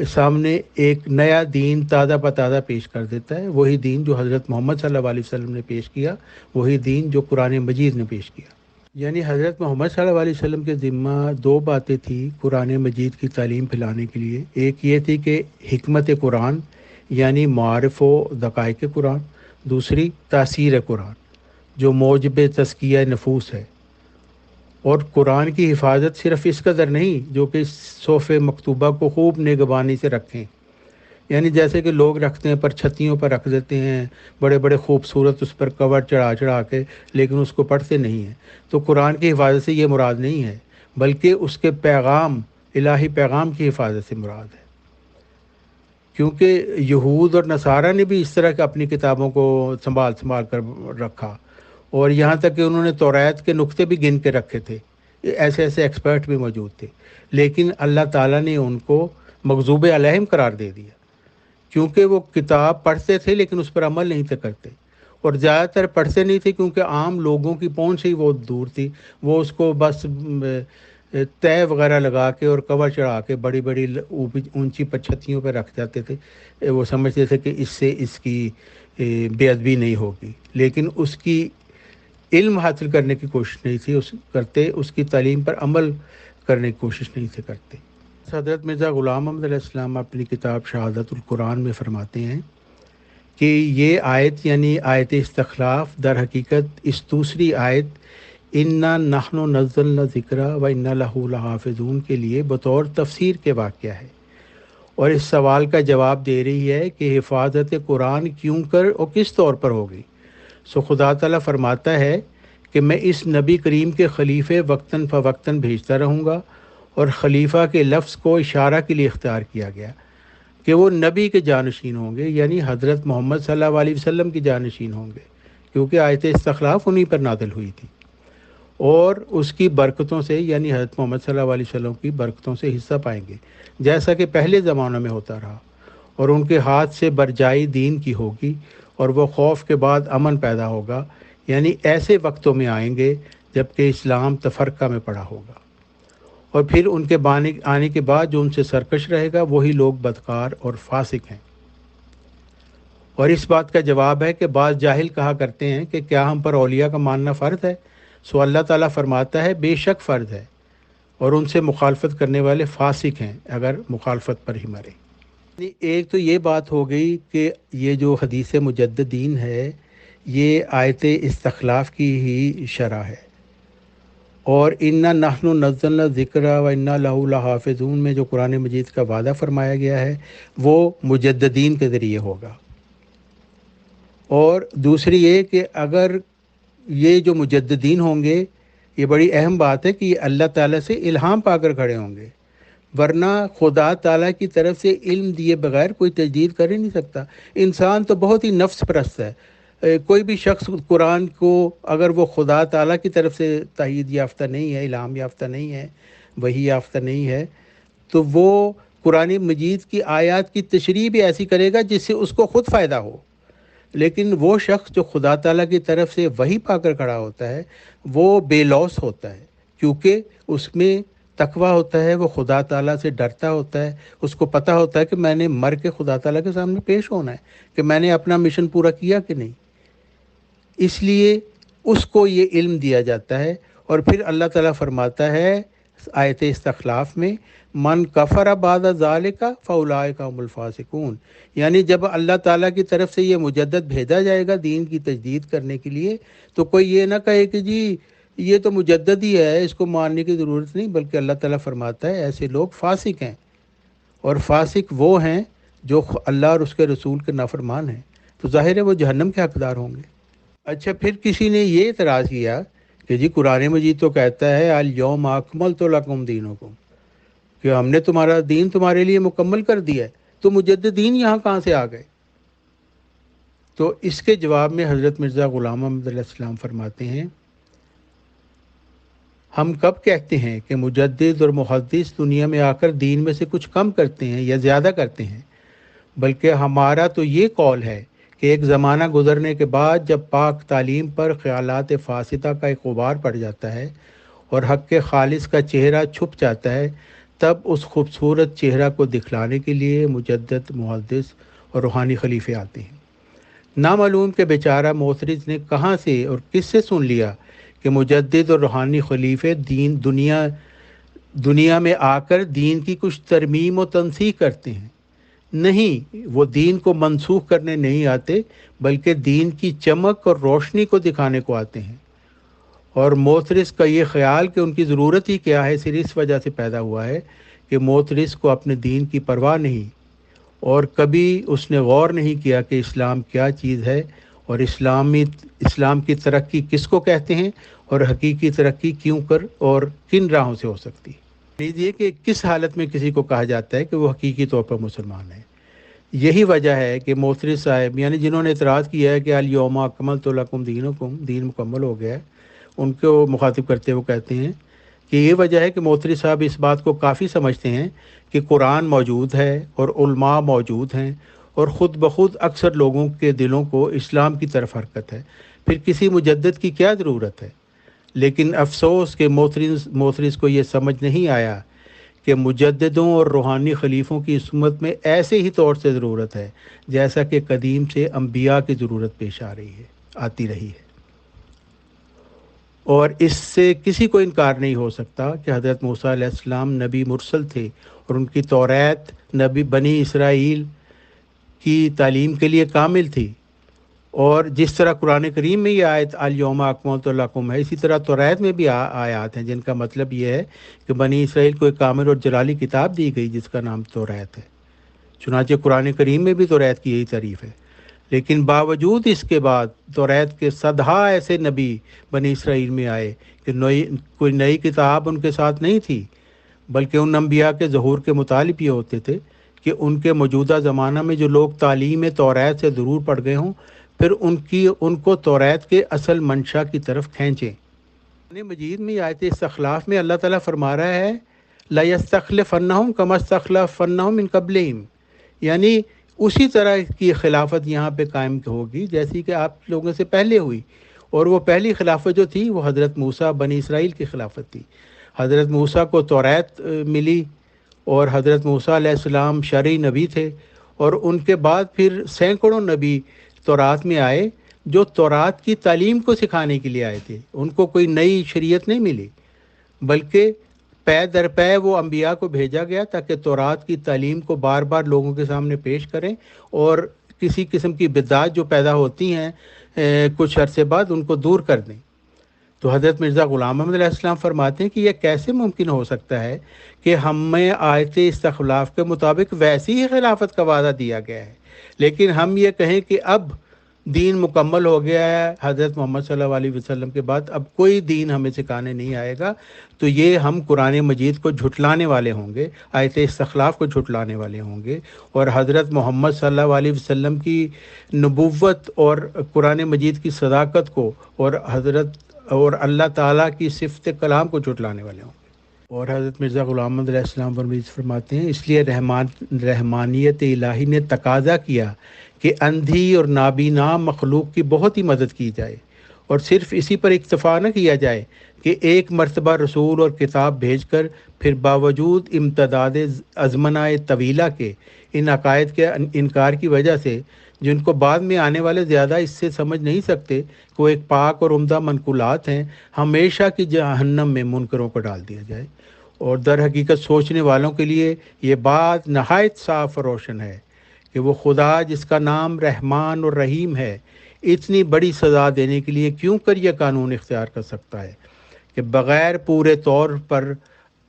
سامنے ایک نیا دین تازہ بتازہ پیش کر دیتا ہے، وہی دین جو حضرت محمد صلی اللہ علیہ وسلم نے پیش کیا، وہی دین جو قرآن مجید نے پیش کیا۔ یعنی حضرت محمد صلی اللہ علیہ وسلم کے ذمہ دو باتیں تھیں قرآن مجید کی تعلیم پھیلانے کے لیے۔ ایک یہ تھی کہ حکمت قرآن یعنی معارف و دقائق قرآن، دوسری تاثیر قرآن جو موجب تزکیہ نفوس ہے۔ اور قرآن کی حفاظت صرف اس قدر نہیں جو کہ صحف مکتوبہ کو خوب نگہبانی سے رکھیں، یعنی جیسے کہ لوگ رکھتے ہیں پر چھتیوں پر رکھ دیتے ہیں بڑے بڑے خوبصورت اس پر کور چڑھا کے، لیکن اس کو پڑھتے نہیں ہیں، تو قرآن کی حفاظت سے یہ مراد نہیں ہے، بلکہ اس کے پیغام، الہی پیغام کی حفاظت سے مراد ہے۔ کیونکہ یہود اور نصارہ نے بھی اس طرح کے اپنی کتابوں کو سنبھال کر رکھا، اور یہاں تک کہ انہوں نے توریت کے نقطے بھی گن کے رکھے تھے، ایسے ایکسپرٹ بھی موجود تھے، لیکن اللہ تعالیٰ نے ان کو مغضوب علیہم قرار دے دیا، کیونکہ وہ کتاب پڑھتے تھے لیکن اس پر عمل نہیں تھے کرتے، اور زیادہ تر پڑھتے نہیں تھے کیونکہ عام لوگوں کی پہنچ سے ہی وہ دور تھی، وہ اس کو بس طے وغیرہ لگا کے اور کور چڑھا کے بڑی بڑی اونچی چھتیوں پہ رکھ جاتے تھے، وہ سمجھتے تھے کہ اس سے اس کی بے ادبی نہیں ہوگی، لیکن اس کی علم حاصل کرنے کی کوشش نہیں تھی اس کی تعلیم پر عمل کرنے کی کوشش نہیں تھے کرتے۔ حضرت مرزا غلام احمد علیہ السلام اپنی کتاب شہادت القرآن میں فرماتے ہیں کہ یہ آیت یعنی آیت استخلاف در حقیقت اس دوسری آیت انا نحن نزلنا ذکر و انا لہ لحافظون کے لیے بطور تفسیر کے واقعہ ہے، اور اس سوال کا جواب دے رہی ہے کہ حفاظت قرآن کیوں کر اور کس طور پر ہوگی۔ سو خدا تعالیٰ فرماتا ہے کہ میں اس نبی کریم کے خلیفے وقتاً فوقتاً بھیجتا رہوں گا، اور خلیفہ کے لفظ کو اشارہ کے لیے اختیار کیا گیا کہ وہ نبی کے جانشین ہوں گے، یعنی حضرت محمد صلی اللہ علیہ وسلم کی جانشین ہوں گے، کیونکہ آیت استخلاف انہی پر نازل ہوئی تھی، اور اس کی برکتوں سے یعنی حضرت محمد صلی اللہ علیہ وسلم کی برکتوں سے حصہ پائیں گے، جیسا کہ پہلے زمانوں میں ہوتا رہا، اور ان کے ہاتھ سے برجائی دین کی ہوگی، اور وہ خوف کے بعد امن پیدا ہوگا، یعنی ایسے وقتوں میں آئیں گے جب کہ اسلام تفرقہ میں پڑا ہوگا، اور پھر ان کے آنے کے بعد جو ان سے سرکش رہے گا وہی لوگ بدکار اور فاسق ہیں۔ اور اس بات کا جواب ہے کہ بعض جاہل کہا کرتے ہیں کہ کیا ہم پر اولیاء کا ماننا فرض ہے؟ سو اللہ تعالیٰ فرماتا ہے بے شک فرض ہے، اور ان سے مخالفت کرنے والے فاسق ہیں اگر مخالفت پر ہی مرے۔ ایک تو یہ بات ہو گئی کہ یہ جو حدیث مجددین ہے یہ آیت استخلاف کی ہی شرح ہے، اور انا نحن نزلنا ذکر و انا لہ لحافظون میں جو قرآن مجید کا وعدہ فرمایا گیا ہے وہ مجددین کے ذریعے ہوگا۔ اور دوسری یہ کہ اگر یہ جو مجددین ہوں گے، یہ بڑی اہم بات ہے کہ یہ اللہ تعالیٰ سے الہام پا کر کھڑے ہوں گے، ورنہ خدا تعالیٰ کی طرف سے علم دیے بغیر کوئی تجدید کر ہی نہیں سکتا۔ انسان تو بہت ہی نفس پرست ہے، کوئی بھی شخص قرآن کو اگر وہ خدا تعالیٰ کی طرف سے تائید یافتہ نہیں ہے، الہام یافتہ نہیں ہے، وحی یافتہ نہیں ہے، تو وہ قرآن مجید کی آیات کی تشریح بھی ایسی کرے گا جس سے اس کو خود فائدہ ہو، لیکن وہ شخص جو خدا تعالیٰ کی طرف سے وحی پا کر کھڑا ہوتا ہے وہ بے لوث ہوتا ہے، کیونکہ اس میں تقویٰ ہوتا ہے، وہ خدا تعالیٰ سے ڈرتا ہوتا ہے، اس کو پتہ ہوتا ہے کہ میں نے مر کے خدا تعالیٰ کے سامنے پیش ہونا ہے، کہ میں نے اپنا مشن پورا کیا کہ نہیں، اس لیے اس کو یہ علم دیا جاتا ہے۔ اور پھر اللہ تعالیٰ فرماتا ہے آیت استخلاف میں من کفر بعد ذالک فاولئک هم الفاسقون، یعنی جب اللہ تعالیٰ کی طرف سے یہ مجدد بھیجا جائے گا دین کی تجدید کرنے کے لیے، تو کوئی یہ نہ کہے کہ جی یہ تو مجدد ہی ہے، اس کو ماننے کی ضرورت نہیں، بلکہ اللہ تعالیٰ فرماتا ہے ایسے لوگ فاسق ہیں، اور فاسق وہ ہیں جو اللہ اور اس کے رسول کے نافرمان ہیں، تو ظاہر ہے وہ جہنم کے حقدار ہوں گے۔ اچھا، پھر کسی نے یہ اعتراض کیا کہ جی قرآن مجید تو کہتا ہے الیوم اکملت لکم دینکم، کہ ہم نے تمہارا دین تمہارے لیے مکمل کر دیا ہے، تو مجددین یہاں کہاں سے آ گئے؟ تو اس کے جواب میں حضرت مرزا غلام احمد علیہ السلام فرماتے ہیں، ہم کب کہتے ہیں کہ مجدد اور محدث دنیا میں آ کر دین میں سے کچھ کم کرتے ہیں یا زیادہ کرتے ہیں، بلکہ ہمارا تو یہ قول ہے کہ ایک زمانہ گزرنے کے بعد جب پاک تعلیم پر خیالات فاسدہ کا ایک غبار پڑ جاتا ہے اور حق کے خالص کا چہرہ چھپ جاتا ہے، تب اس خوبصورت چہرہ کو دکھلانے کے لیے مجدد، محدث اور روحانی خلیفے آتے ہیں۔ نامعلوم کہ بیچارہ موسرز نے کہاں سے اور کس سے سن لیا کہ مجدد اور روحانی خلیفے دنیا میں آ کر دین کی کچھ ترمیم و تنسیخ کرتے ہیں۔ نہیں، وہ دین کو منسوخ کرنے نہیں آتے، بلکہ دین کی چمک اور روشنی کو دکھانے کو آتے ہیں۔ اور موترس کا یہ خیال کہ ان کی ضرورت ہی کیا ہے صرف اس وجہ سے پیدا ہوا ہے کہ موترس کو اپنے دین کی پرواہ نہیں، اور کبھی اس نے غور نہیں کیا کہ اسلام کیا چیز ہے، اور اسلام کی ترقی کس کو کہتے ہیں، اور حقیقی ترقی کیوں کر اور کن راہوں سے ہو سکتی ہے۔ لیجیے کہ کس حالت میں کسی کو کہا جاتا ہے کہ وہ حقیقی طور پر مسلمان ہے۔ یہی وجہ ہے کہ موترس صاحب، یعنی جنہوں نے اعتراض کیا ہے کہ الیوم اکملت لکم دینکم، دین مکمل ہو گیا ہے، ان کو مخاطب کرتے ہوئے کہتے ہیں کہ یہ وجہ ہے کہ موترس صاحب اس بات کو کافی سمجھتے ہیں کہ قرآن موجود ہے اور علماء موجود ہیں، اور خود بخود اکثر لوگوں کے دلوں کو اسلام کی طرف حرکت ہے، پھر کسی مجدد کی کیا ضرورت ہے۔ لیکن افسوس کہ موترس کو یہ سمجھ نہیں آیا کہ مجددوں اور روحانی خلیفوں کی اس امت میں ایسے ہی طور سے ضرورت ہے جیسا کہ قدیم سے انبیاء کی ضرورت پیش آتی رہی ہے۔ اور اس سے کسی کو انکار نہیں ہو سکتا کہ حضرت موسیٰ علیہ السلام نبی مرسل تھے، اور ان کی توریت نبی بنی اسرائیل کی تعلیم کے لیے کامل تھی، اور جس طرح قرآن کریم میں یہ آیت الیوم اکملت لکم ہے، اسی طرح توریت میں بھی آیات ہیں جن کا مطلب یہ ہے کہ بنی اسرائیل کو ایک کامل اور جلالی کتاب دی گئی جس کا نام توریت ہے۔ چنانچہ قرآن کریم میں بھی توریت کی یہی تعریف ہے، لیکن باوجود اس کے بعد توریت کے صدہا ایسے نبی بنی اسرائیل میں آئے کہ کوئی نئی کتاب ان کے ساتھ نہیں تھی، بلکہ ان انبیاء کے ظہور کے مطالب یہ ہوتے تھے کہ ان کے موجودہ زمانہ میں جو لوگ تعلیم توریت سے ضرور پڑ گئے ہوں، پھر ان کو توریت کے اصل منشا کی طرف کھینچیں۔ قرآن مجید میں آیت استخلاف میں اللہ تعالیٰ فرما رہا ہے لَيَسْتَخْلِفَنَّهُمْ كَمَا اسْتَخْلَفَ مِنْ قَبْلِهِمْ، یعنی اسی طرح کی خلافت یہاں پہ قائم ہوگی جیسی کہ آپ لوگوں سے پہلے ہوئی، اور وہ پہلی خلافت جو تھی وہ حضرت موسیٰ بنی اسرائیل کی خلافت تھی۔ حضرت موسیٰ کو توریت ملی، اور حضرت موسیٰ علیہ السلام شرعی نبی تھے، اور ان کے بعد پھر سینکڑوں نبی تورات میں آئے جو تورات کی تعلیم کو سکھانے کے لیے آئے تھے۔ ان کو کوئی نئی شریعت نہیں ملی، بلکہ پے در پے وہ انبیاء کو بھیجا گیا تاکہ تورات کی تعلیم کو بار بار لوگوں کے سامنے پیش کریں، اور کسی قسم کی بدعات جو پیدا ہوتی ہیں کچھ عرصے بعد ان کو دور کر دیں۔ تو حضرت مرزا غلام احمد علیہ السلام فرماتے ہیں کہ یہ کیسے ممکن ہو سکتا ہے کہ ہمیں آیت استخلاف کے مطابق ویسی ہی خلافت کا وعدہ دیا گیا ہے، لیکن ہم یہ کہیں کہ اب دین مکمل ہو گیا ہے، حضرت محمد صلی اللہ علیہ وسلم کے بعد اب کوئی دین ہمیں سکھانے نہیں آئے گا، تو یہ ہم قرآن مجید کو جھٹلانے والے ہوں گے، آیت استخلاف کو جھٹلانے والے ہوں گے، اور حضرت محمد صلی اللہ علیہ وسلم کی نبوت اور قرآن مجید کی صداقت کو اور اللہ تعالیٰ کی صفت کلام کو جھٹلانے والے ہوں گے۔ اور حضرت مرزا غلام احمد علیہ السلام فرماتے ہیں اس لیے رحمانیت الہی نے تقاضا کیا کہ اندھی اور نابینا مخلوق کی بہت ہی مدد کی جائے، اور صرف اسی پر اکتفا نہ کیا جائے کہ ایک مرتبہ رسول اور کتاب بھیج کر پھر باوجود امتداد ازمنہ طویلہ کے ان عقائد کے انکار کی وجہ سے جن کو بعد میں آنے والے زیادہ اس سے سمجھ نہیں سکتے کہ وہ ایک پاک اور عمدہ منقولات ہیں، ہمیشہ کی جہنم میں منکروں کو ڈال دیا جائے، اور در حقیقت سوچنے والوں کے لیے یہ بات نہایت صاف اور روشن ہے کہ وہ خدا جس کا نام رحمان اور رحیم ہے اتنی بڑی سزا دینے کے لیے کیوں کر یہ قانون اختیار کر سکتا ہے کہ بغیر پورے طور پر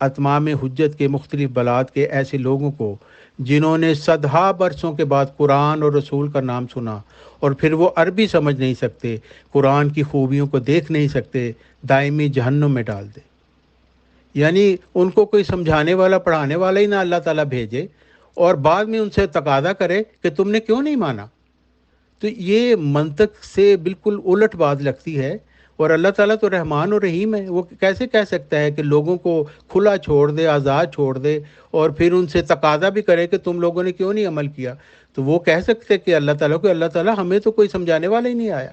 اتمام حجت کے مختلف بلاد کے ایسے لوگوں کو جنہوں نے صدہا برسوں کے بعد قرآن اور رسول کا نام سنا اور پھر وہ عربی سمجھ نہیں سکتے، قرآن کی خوبیوں کو دیکھ نہیں سکتے، دائمی جہنم میں ڈال دے۔ یعنی ان کو کوئی سمجھانے والا پڑھانے والا ہی نہ اللہ تعالیٰ بھیجے اور بعد میں ان سے تقاضا کرے کہ تم نے کیوں نہیں مانا، تو یہ منطق سے بالکل الٹ بات لگتی ہے۔ اور اللہ تعالیٰ تو رحمان اور رحیم ہے، وہ کیسے کہہ سکتا ہے کہ لوگوں کو کھلا چھوڑ دے، آزاد چھوڑ دے اور پھر ان سے تقاضا بھی کرے کہ تم لوگوں نے کیوں نہیں عمل کیا؟ تو وہ کہہ سکتے کہ اللہ تعالیٰ کو اللہ تعالیٰ ہمیں تو کوئی سمجھانے والا ہی نہیں آیا۔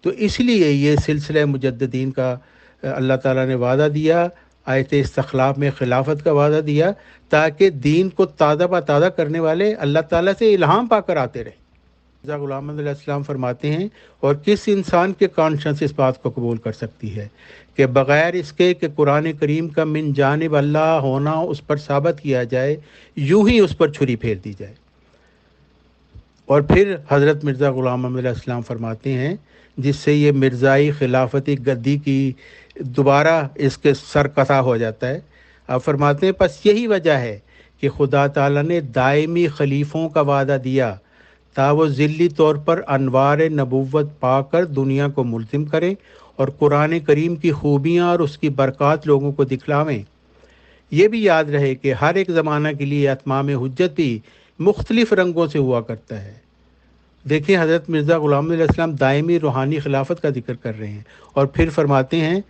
تو اس لیے یہ سلسلہ مجددین کا اللہ تعالیٰ نے وعدہ دیا، آیت استخلاف میں خلافت کا وعدہ دیا، تاکہ دین کو تازہ بتازہ کرنے والے اللہ تعالیٰ سے الہام پا کر آتے رہیں۔ مرزا غلام احمد علیہ السلام فرماتے ہیں، اور کس انسان کے کانشنس اس بات کو قبول کر سکتی ہے کہ بغیر اس کے کہ قرآن کریم کا من جانب اللہ ہونا اس پر ثابت کیا جائے، یوں ہی اس پر چھری پھیر دی جائے۔ اور پھر حضرت مرزا غلام احمد علیہ السلام فرماتے ہیں، جس سے یہ مرزائی خلافتی گدی کی دوبارہ اس کے سر کسا ہو جاتا ہے۔ آپ فرماتے ہیں پس یہی وجہ ہے کہ خدا تعالیٰ نے دائمی خلیفوں کا وعدہ دیا تا وہ ذلی طور پر انوار نبوت پا کر دنیا کو ملزم کریں اور قرآن کریم کی خوبیاں اور اس کی برکات لوگوں کو دکھلاویں۔ یہ بھی یاد رہے کہ ہر ایک زمانہ کے لیے اتمام حجت بھی مختلف رنگوں سے ہوا کرتا ہے۔ دیکھیں حضرت مرزا غلام علیہ السلام دائمی روحانی خلافت کا ذکر کر رہے ہیں اور پھر فرماتے ہیں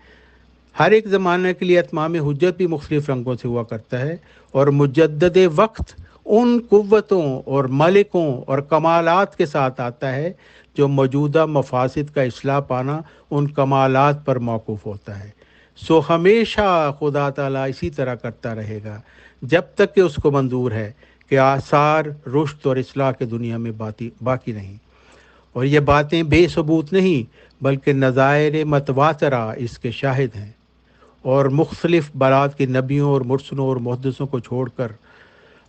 ہر ایک زمانہ کے لیے اتمام حجت بھی مختلف رنگوں سے ہوا کرتا ہے، اور مجدد وقت ان قوتوں اور ملکوں اور کمالات کے ساتھ آتا ہے جو موجودہ مفاسد کا اصلاح پانا ان کمالات پر موقوف ہوتا ہے۔ سو ہمیشہ خدا تعالیٰ اسی طرح کرتا رہے گا جب تک کہ اس کو منظور ہے کہ آثار رشد اور اصلاح کے دنیا میں باقی نہیں۔ اور یہ باتیں بے ثبوت نہیں بلکہ نظائر متواترہ اس کے شاہد ہیں، اور مختلف بلاد کے نبیوں اور مرسلوں اور محدثوں کو چھوڑ کر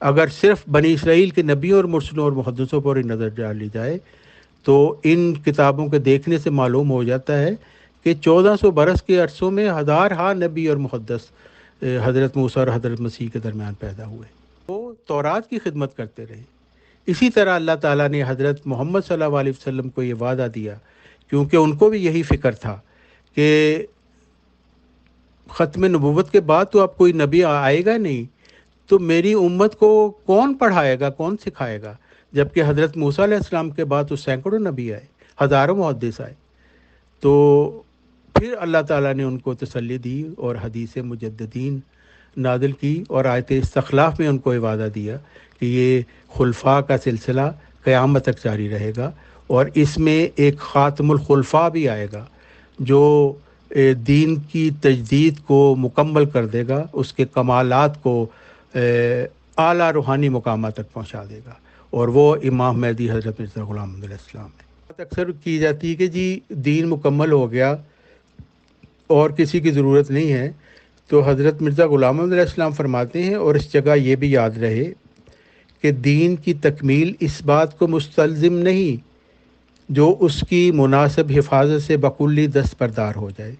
اگر صرف بنی اسرائیل کے نبیوں اور مرسلوں اور محدثوں پر ہی نظر ڈالی جائے تو ان کتابوں کے دیکھنے سے معلوم ہو جاتا ہے کہ 1400 برس کے عرصوں میں ہزارہا نبی اور محدث حضرت موسیٰ اور حضرت مسیح کے درمیان پیدا ہوئے، وہ تورات کی خدمت کرتے رہے۔ اسی طرح اللہ تعالیٰ نے حضرت محمد صلی اللہ علیہ وسلم کو یہ وعدہ دیا، کیونکہ ان کو بھی یہی فکر تھا کہ ختم نبوت کے بعد تو اب کوئی نبی آئے گا نہیں، تو میری امت کو کون پڑھائے گا، کون سکھائے گا؟ جبکہ حضرت موسیٰ علیہ السلام کے بعد تو سینکڑوں نبی آئے، ہزاروں محدث آئے۔ تو پھر اللہ تعالیٰ نے ان کو تسلی دی اور حدیث مجددین نازل کی، اور آیت استخلاف میں ان کو یہ وعدہ دیا کہ یہ خلفاء کا سلسلہ قیامت تک جاری رہے گا، اور اس میں ایک خاتم الخلفاء بھی آئے گا جو دین کی تجدید کو مکمل کر دے گا، اس کے کمالات کو اعلیٰ روحانی مقامات تک پہنچا دے گا، اور وہ امام مہدی حضرت مرزا غلام احمد علیہ السلام ہے۔ بات اکثر کی جاتی ہے کہ جی دین مکمل ہو گیا اور کسی کی ضرورت نہیں ہے، تو حضرت مرزا غلام احمد علیہ السلام فرماتے ہیں، اور اس جگہ یہ بھی یاد رہے کہ دین کی تکمیل اس بات کو مستلزم نہیں جو اس کی مناسب حفاظت سے بکلی دستبردار ہو جائے۔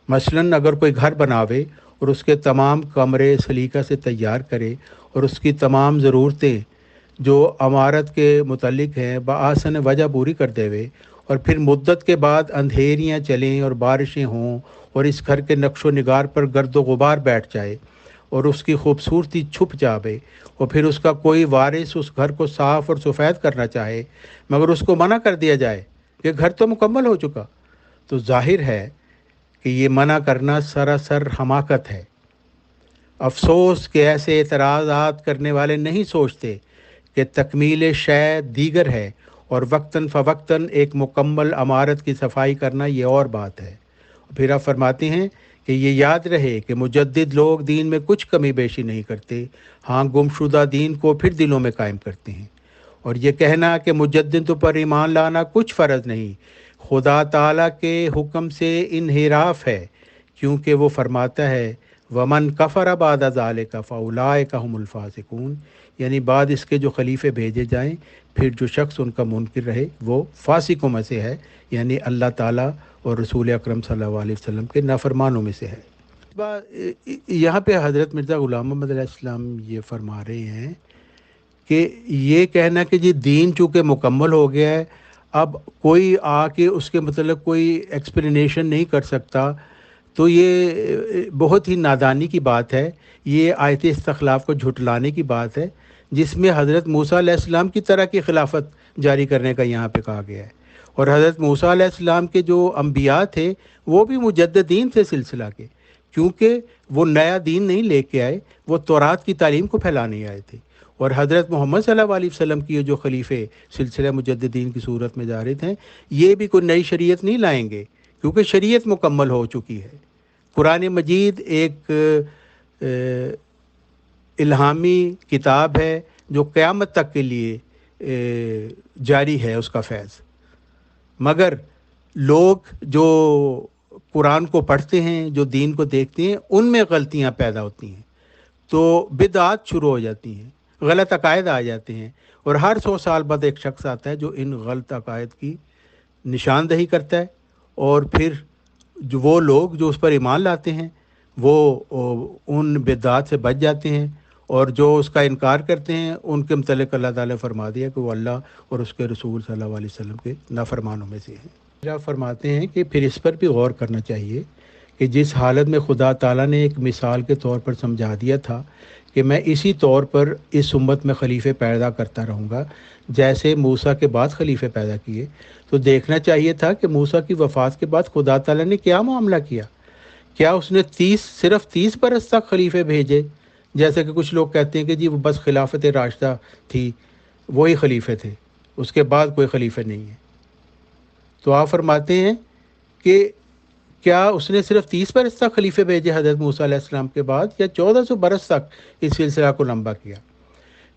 مثلاً اگر کوئی گھر بناوے اور اس کے تمام کمرے سلیقہ سے تیار کرے اور اس کی تمام ضرورتیں جو عمارت کے متعلق ہیں بآسن وجہ پوری کر دے، اور پھر مدت کے بعد اندھیریاں چلیں اور بارشیں ہوں اور اس گھر کے نقش و نگار پر گرد و غبار بیٹھ جائے اور اس کی خوبصورتی چھپ جاوے، اور پھر اس کا کوئی وارث اس گھر کو صاف اور سفید کرنا چاہے مگر اس کو منع کر دیا جائے کہ گھر تو مکمل ہو چکا، تو ظاہر ہے کہ یہ منع کرنا سراسر حماقت ہے۔ افسوس کہ ایسے اعتراضات کرنے والے نہیں سوچتے کہ تکمیل شے دیگر ہے اور وقتاً فوقتاً ایک مکمل عمارت کی صفائی کرنا یہ اور بات ہے۔ پھر آپ فرماتے ہیں کہ یہ یاد رہے کہ مجدد لوگ دین میں کچھ کمی بیشی نہیں کرتے، ہاں گمشدہ دین کو پھر دلوں میں قائم کرتے ہیں۔ اور یہ کہنا کہ مجدد پر ایمان لانا کچھ فرض نہیں، خدا تعالیٰ کے حکم سے انحراف ہے، کیونکہ وہ فرماتا ہے ومن کفر بعد ذالک فاولئک هم الفاسقون، یعنی بعد اس کے جو خلیفے بھیجے جائیں پھر جو شخص ان کا منکر رہے وہ فاسقوں میں سے ہے، یعنی اللہ تعالیٰ اور رسول اکرم صلی اللہ علیہ وسلم کے نافرمانوں میں سے ہے۔ یہاں پہ حضرت مرزا غلام محمد علیہ السلام یہ فرما رہے ہیں کہ یہ کہنا کہ جی دین چونکہ مکمل ہو گیا ہے، اب کوئی آ کے اس کے متعلق کوئی ایکسپلینیشن نہیں کر سکتا، تو یہ بہت ہی نادانی کی بات ہے، یہ آیت استخلاف کو جھٹلانے کی بات ہے، جس میں حضرت موسیٰ علیہ السلام کی طرح کی خلافت جاری کرنے کا یہاں پہ کہا گیا ہے۔ اور حضرت موسیٰ علیہ السلام کے جو انبیاء تھے وہ بھی مجددین تھے سلسلہ کے، کیونکہ وہ نیا دین نہیں لے کے آئے، وہ تورات کی تعلیم کو پھیلانے آئے تھے۔ اور حضرت محمد صلی اللہ علیہ وسلم کی جو خلیفے سلسلہ مجددین کی صورت میں جارد ہیں، یہ بھی کوئی نئی شریعت نہیں لائیں گے، کیونکہ شریعت مکمل ہو چکی ہے۔ قرآن مجید ایک الہامی کتاب ہے جو قیامت تک کے لیے جاری ہے اس کا فیض، مگر لوگ جو قرآن کو پڑھتے ہیں، جو دین کو دیکھتے ہیں، ان میں غلطیاں پیدا ہوتی ہیں، تو بدعات شروع ہو جاتی ہیں، غلط عقائد آ جاتے ہیں، اور ہر 100 سال بعد ایک شخص آتا ہے جو ان غلط عقائد کی نشاندہی کرتا ہے، اور پھر جو وہ لوگ جو اس پر ایمان لاتے ہیں وہ ان بدعات سے بچ جاتے ہیں، اور جو اس کا انکار کرتے ہیں ان کے متعلق اللہ تعالیٰ فرما دیا کہ وہ اللہ اور اس کے رسول صلی اللہ علیہ وسلم کے نافرمانوں میں سے ہیں۔ آپ فرماتے ہیں کہ پھر اس پر بھی غور کرنا چاہیے کہ جس حالت میں خدا تعالیٰ نے ایک مثال کے طور پر سمجھا دیا تھا کہ میں اسی طور پر اس امت میں خلیفے پیدا کرتا رہوں گا جیسے موسیٰ کے بعد خلیفے پیدا کیے، تو دیکھنا چاہیے تھا کہ موسیٰ کی وفات کے بعد خدا تعالیٰ نے کیا معاملہ کیا۔ کیا اس نے صرف 30 برس تک خلیفے بھیجے، جیسے کہ کچھ لوگ کہتے ہیں کہ جی وہ بس خلافت راشدہ تھی، وہی خلیفے تھے، اس کے بعد کوئی خلیفے نہیں ہے؟ تو آپ فرماتے ہیں کہ کیا اس نے صرف 30 برس تک خلیفے بھیجے حضرت موسیٰ علیہ السلام کے بعد، یا 1400 برس تک اس سلسلہ کو لمبا کیا؟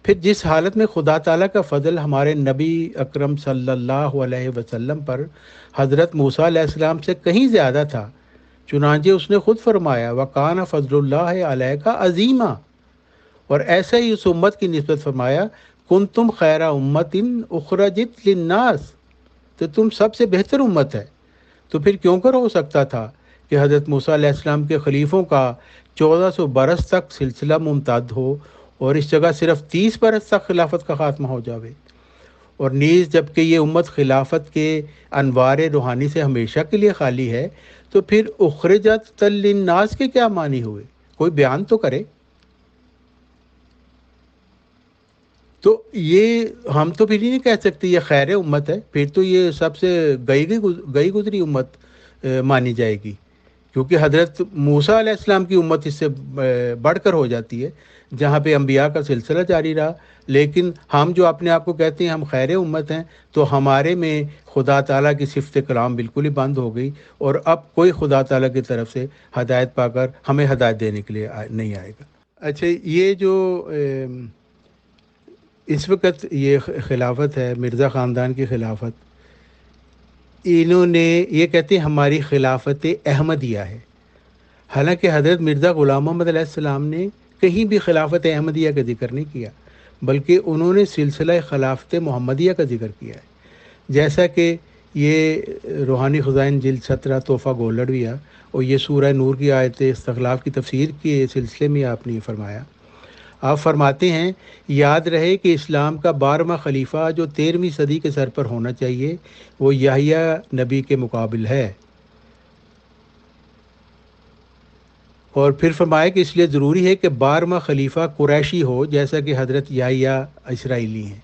پھر جس حالت میں خدا تعالیٰ کا فضل ہمارے نبی اکرم صلی اللہ علیہ وسلم پر حضرت موسیٰ علیہ السلام سے کہیں زیادہ تھا، چنانچہ اس نے خود فرمایا وَقَانَ فضل اللہ علیکَ عظیما، اور ایسا ہی اس امت کی نسبت فرمایا کنتم خیر امت اخرجت للناس، تو تم سب سے بہتر امت ہے۔ تو پھر کیوں کر ہو سکتا تھا کہ حضرت موسیٰ علیہ السلام کے خلیفوں کا 1400 برس تک سلسلہ ممتد ہو اور اس جگہ صرف 30 برس تک خلافت کا خاتمہ ہو جاوے؟ اور نیز جب کہ یہ امت خلافت کے انوار روحانی سے ہمیشہ کے لیے خالی ہے، تو پھر اخرجت للناس کے کیا معنی ہوئے؟ کوئی بیان تو کرے۔ تو یہ ہم تو پھر ہی نہیں کہہ سکتے یہ خیر امت ہے، پھر تو یہ سب سے گئی گزری امت مانی جائے گی، کیونکہ حضرت موسیٰ علیہ السلام کی امت اس سے بڑھ کر ہو جاتی ہے جہاں پہ انبیاء کا سلسلہ جاری رہا۔ لیکن ہم جو اپنے آپ کو کہتے ہیں ہم خیر امت ہیں، تو ہمارے میں خدا تعالیٰ کی صفت کلام بالکل ہی بند ہو گئی، اور اب کوئی خدا تعالیٰ کی طرف سے ہدایت پا کر ہمیں ہدایت دینے کے لیے نہیں آئے گا۔ اچھا، یہ جو اس وقت یہ خلافت ہے، مرزا خاندان کی خلافت، انہوں نے یہ کہتے ہیں ہماری خلافت احمدیہ ہے، حالانکہ حضرت مرزا غلام محمد علیہ السلام نے کہیں بھی خلافت احمدیہ کا ذکر نہیں کیا، بلکہ انہوں نے سلسلہ خلافت محمدیہ کا ذکر کیا ہے، جیسا کہ یہ روحانی خزائن جلد 17 تحفہ گولڑویہ اور یہ سورہ نور کی آیت استخلاف کی تفسیر کے سلسلے میں آپ نے یہ فرمایا۔ آپ فرماتے ہیں یاد رہے کہ اسلام کا 12واں خلیفہ جو 13ویں صدی کے سر پر ہونا چاہیے وہ یحییٰ نبی کے مقابل ہے، اور پھر فرمایا کہ اس لیے ضروری ہے کہ 12واں خلیفہ قریشی ہو جیسا کہ حضرت یحییٰ اسرائیلی ہیں،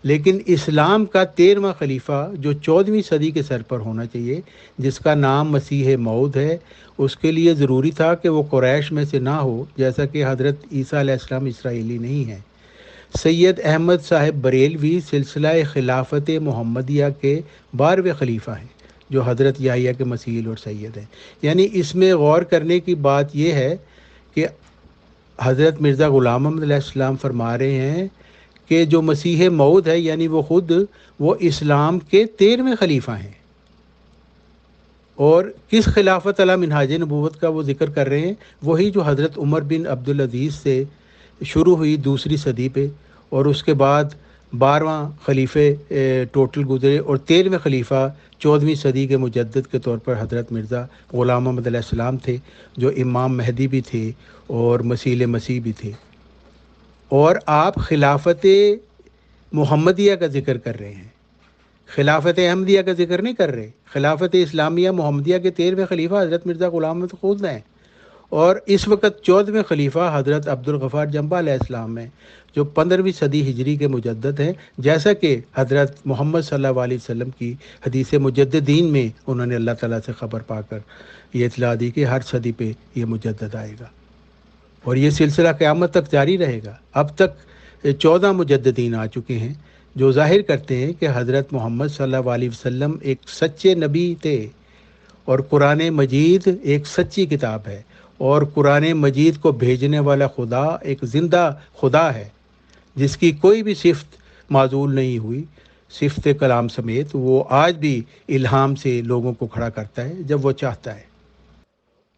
لیکن اسلام کا 13واں خلیفہ جو 14ویں صدی کے سر پر ہونا چاہیے جس کا نام مسیح موعود ہے، اس کے لیے ضروری تھا کہ وہ قریش میں سے نہ ہو جیسا کہ حضرت عیسیٰ علیہ السلام اسرائیلی نہیں ہیں۔ سید احمد صاحب بریلوی سلسلہ خلافت محمدیہ کے 12ویں خلیفہ ہیں جو حضرت یحییٰ کے مسیل اور سید ہیں۔ یعنی اس میں غور کرنے کی بات یہ ہے کہ حضرت مرزا غلام محمد علیہ السلام فرما رہے ہیں کہ جو مسیح موعود ہے یعنی وہ خود وہ اسلام کے 13ویں خلیفہ ہیں، اور کس خلافت علی منہاج نبوت کا وہ ذکر کر رہے ہیں؟ وہی جو حضرت عمر بن عبدالعزیز سے شروع ہوئی دوسری صدی پہ، اور اس کے بعد 12واں خلیفے ٹوٹل گزرے، اور 13ویں خلیفہ 14ویں صدی کے مجدد کے طور پر حضرت مرزا غلام محمد علیہ السلام تھے، جو امام مہدی بھی تھے اور مسیح مسیح بھی تھے۔ اور آپ خلافت محمدیہ کا ذکر کر رہے ہیں، خلافت احمدیہ کا ذکر نہیں کر رہے۔ خلافت اسلامیہ محمدیہ کے 13ویں خلیفہ حضرت مرزا غلام محمد خود ہیں، اور اس وقت 14ویں خلیفہ حضرت عبدالغفار جنبہ علیہ السلام ہیں، جو 15ویں صدی ہجری کے مجدد ہیں، جیسا کہ حضرت محمد صلی اللہ علیہ وسلم کی حدیث مجددین میں انہوں نے اللہ تعالیٰ سے خبر پا کر یہ اطلاع دی کہ ہر صدی پہ یہ مجدد آئے گا، اور یہ سلسلہ قیامت تک جاری رہے گا۔ اب تک 14 مجددین آ چکے ہیں، جو ظاہر کرتے ہیں کہ حضرت محمد صلی اللہ علیہ وسلم ایک سچے نبی تھے، اور قرآن مجید ایک سچی کتاب ہے، اور قرآن مجید کو بھیجنے والا خدا ایک زندہ خدا ہے، جس کی کوئی بھی صفت معزول نہیں ہوئی، صفت کلام سمیت۔ وہ آج بھی الہام سے لوگوں کو کھڑا کرتا ہے جب وہ چاہتا ہے۔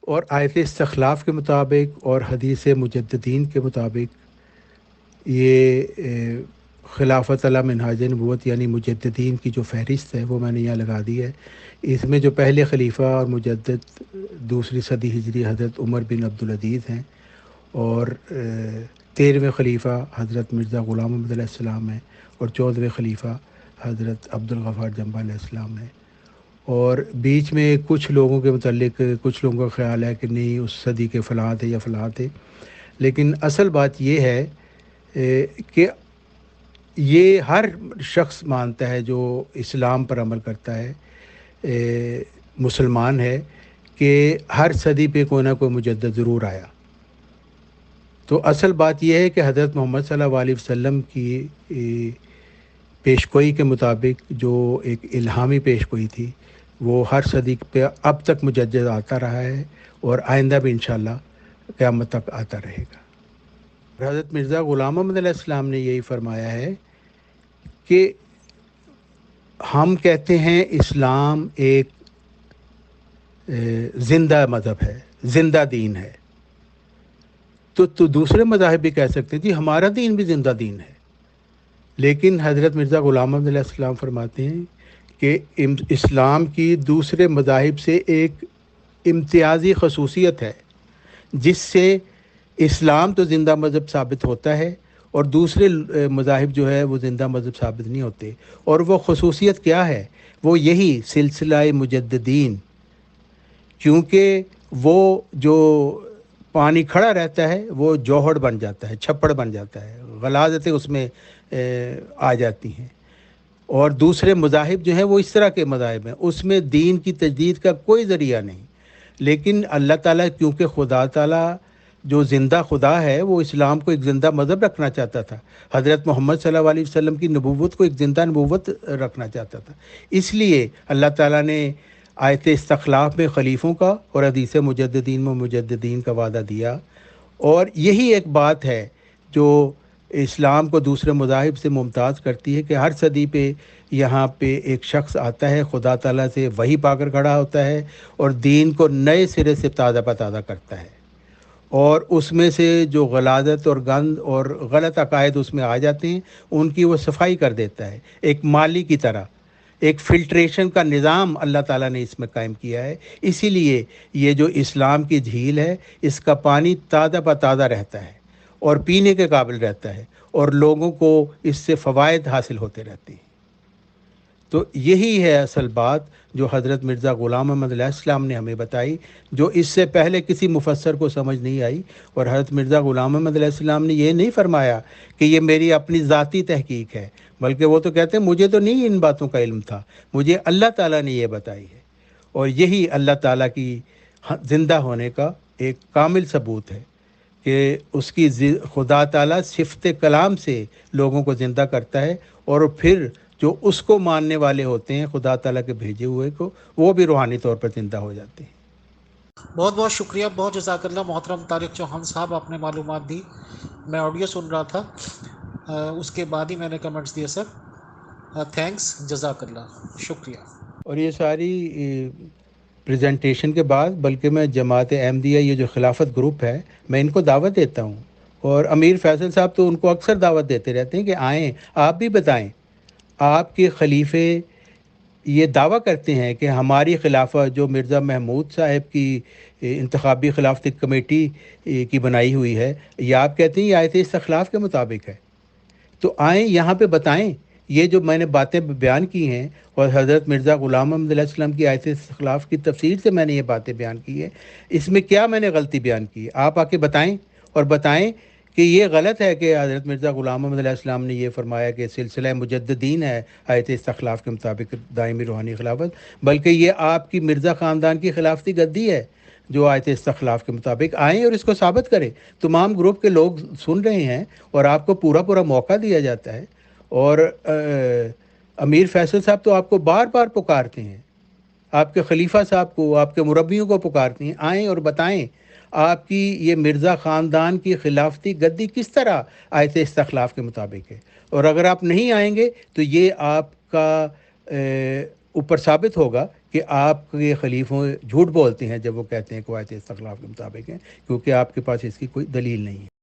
اور آیت استخلاف کے مطابق اور حدیث مجددین کے مطابق یہ خلافت علی منہاج نبوت یعنی مجددین کی جو فہرست ہے وہ میں نے یہاں لگا دی ہے۔ اس میں جو پہلے خلیفہ اور مجدد دوسری صدی ہجری حضرت عمر بن عبدالعزیز ہیں، اور 13ویں خلیفہ حضرت مرزا غلام محمد علیہ السلام ہیں، اور 14ویں خلیفہ حضرت عبدالغفار جنبہ علیہ السلام ہیں۔ اور بیچ میں کچھ لوگوں کے متعلق کچھ لوگوں کا خیال ہے کہ نہیں اس صدی کے فلاں تھے یا فلاں تھے، لیکن اصل بات یہ ہے کہ یہ ہر شخص مانتا ہے جو اسلام پر عمل کرتا ہے، مسلمان ہے، کہ ہر صدی پہ کوئی نہ کوئی مجدد ضرور آیا۔ تو اصل بات یہ ہے کہ حضرت محمد صلی اللہ علیہ وسلم کی پیشگوئی کے مطابق جو ایک الہامی پیشگوئی تھی، وہ ہر صدی پہ اب تک مجدد آتا رہا ہے، اور آئندہ بھی انشاءاللہ قیامت تک آتا رہے گا۔ حضرت مرزا غلام محمد علیہ السلام نے یہی فرمایا ہے کہ ہم کہتے ہیں اسلام ایک زندہ مذہب ہے، زندہ دین ہے، تو دوسرے مذاہب بھی کہہ سکتے ہیں جی ہمارا دین بھی زندہ دین ہے، لیکن حضرت مرزا غلام محمد علیہ السلام فرماتے ہیں کہ اسلام کی دوسرے مذاہب سے ایک امتیازی خصوصیت ہے، جس سے اسلام تو زندہ مذہب ثابت ہوتا ہے، اور دوسرے مذاہب جو ہے وہ زندہ مذہب ثابت نہیں ہوتے۔ اور وہ خصوصیت کیا ہے؟ وہ یہی سلسلہ مجددین، کیونکہ وہ جو پانی کھڑا رہتا ہے وہ جوہر بن جاتا ہے، چھپڑ بن جاتا ہے، غلاظتیں اس میں آ جاتی ہیں۔ اور دوسرے مذاہب جو ہیں وہ اس طرح کے مذاہب ہیں، اس میں دین کی تجدید کا کوئی ذریعہ نہیں، لیکن اللہ تعالیٰ کیونکہ خدا تعالیٰ جو زندہ خدا ہے وہ اسلام کو ایک زندہ مذہب رکھنا چاہتا تھا، حضرت محمد صلی اللہ علیہ وسلم کی نبوت کو ایک زندہ نبوت رکھنا چاہتا تھا، اس لیے اللہ تعالیٰ نے آیت استخلاف میں خلیفوں کا اور حدیث مجددین میں مجددین کا وعدہ دیا۔ اور یہی ایک بات ہے جو اسلام کو دوسرے مذاہب سے ممتاز کرتی ہے، کہ ہر صدی پہ یہاں پہ ایک شخص آتا ہے، خدا تعالیٰ سے وحی پا کر کھڑا ہوتا ہے، اور دین کو نئے سرے سے تازہ پتازہ کرتا ہے، اور اس میں سے جو غلاظت اور گند اور غلط عقائد اس میں آ جاتے ہیں ان کی وہ صفائی کر دیتا ہے، ایک مالی کی طرح۔ ایک فلٹریشن کا نظام اللہ تعالیٰ نے اس میں قائم کیا ہے، اسی لیے یہ جو اسلام کی جھیل ہے اس کا پانی تازہ بتازہ رہتا ہے اور پینے کے قابل رہتا ہے، اور لوگوں کو اس سے فوائد حاصل ہوتے رہتے ہیں۔ تو یہی ہے اصل بات جو حضرت مرزا غلام محمد علیہ السلام نے ہمیں بتائی، جو اس سے پہلے کسی مفسر کو سمجھ نہیں آئی۔ اور حضرت مرزا غلام محمد علیہ السلام نے یہ نہیں فرمایا کہ یہ میری اپنی ذاتی تحقیق ہے، بلکہ وہ تو کہتے ہیں مجھے تو نہیں ان باتوں کا علم تھا، مجھے اللہ تعالیٰ نے یہ بتائی ہے۔ اور یہی اللہ تعالیٰ کی زندہ ہونے کا ایک کامل ثبوت ہے کہ اس کی خدا تعالیٰ صفت کلام سے لوگوں کو زندہ کرتا ہے، اور پھر جو اس کو ماننے والے ہوتے ہیں خدا تعالیٰ کے بھیجے ہوئے کو، وہ بھی روحانی طور پر زندہ ہو جاتے ہیں۔ بہت بہت شکریہ، بہت جزاک اللہ محترم طارق چوہان صاحب، آپ نے معلومات دی۔ میں آڈیو سن رہا تھا، اس کے بعد ہی میں نے کمنٹس دیے سر۔ تھینکس، جزاک اللہ، شکریہ۔ اور یہ ساری پریزنٹیشن کے بعد، بلکہ میں جماعت احمدیہ یہ جو خلافت گروپ ہے میں ان کو دعوت دیتا ہوں، اور امیر فیصل صاحب تو ان کو اکثر دعوت دیتے رہتے ہیں کہ آئیں، آپ بھی بتائیں۔ آپ کے خلیفے یہ دعویٰ کرتے ہیں کہ ہماری خلافت جو مرزا محمود صاحب کی انتخابی خلافتی کمیٹی کی بنائی ہوئی ہے، یہ آپ کہتے ہیں یہ آیت استخلاف کے مطابق ہے، تو آئیں یہاں پہ بتائیں۔ یہ جو میں نے باتیں بیان کی ہیں، اور حضرت مرزا غلام محمد علیہ السلام کی آیت استخلاف کی تفسیر سے میں نے یہ باتیں بیان کی ہیں، اس میں کیا میں نے غلطی بیان کی ہے؟ آپ آ کے بتائیں، اور بتائیں کہ یہ غلط ہے کہ حضرت مرزا غلام محمد علیہ السلام نے یہ فرمایا کہ سلسلہ مجددین ہے آیت استخلاف کے مطابق دائمی روحانی خلافت، بلکہ یہ آپ کی مرزا خاندان کی خلافتی گدی ہے جو آیت استخلاف کے مطابق۔ آئیں اور اس کو ثابت کریں۔ تمام گروپ کے لوگ سن رہے ہیں، اور آپ کو پورا موقع دیا جاتا ہے، اور امیر فیصل صاحب تو آپ کو بار بار پکارتے ہیں، آپ کے خلیفہ صاحب کو، آپ کے مربیوں کو پکارتے ہیں، آئیں اور بتائیں آپ کی یہ مرزا خاندان کی خلافتی گدی کس طرح آیت استخلاف کے مطابق ہے۔ اور اگر آپ نہیں آئیں گے تو یہ آپ کا اوپر ثابت ہوگا کہ آپ کے خلیفوں جھوٹ بولتے ہیں جب وہ کہتے ہیں کہ آیت استخلاف کے مطابق ہیں، کیونکہ آپ کے پاس اس کی کوئی دلیل نہیں ہے۔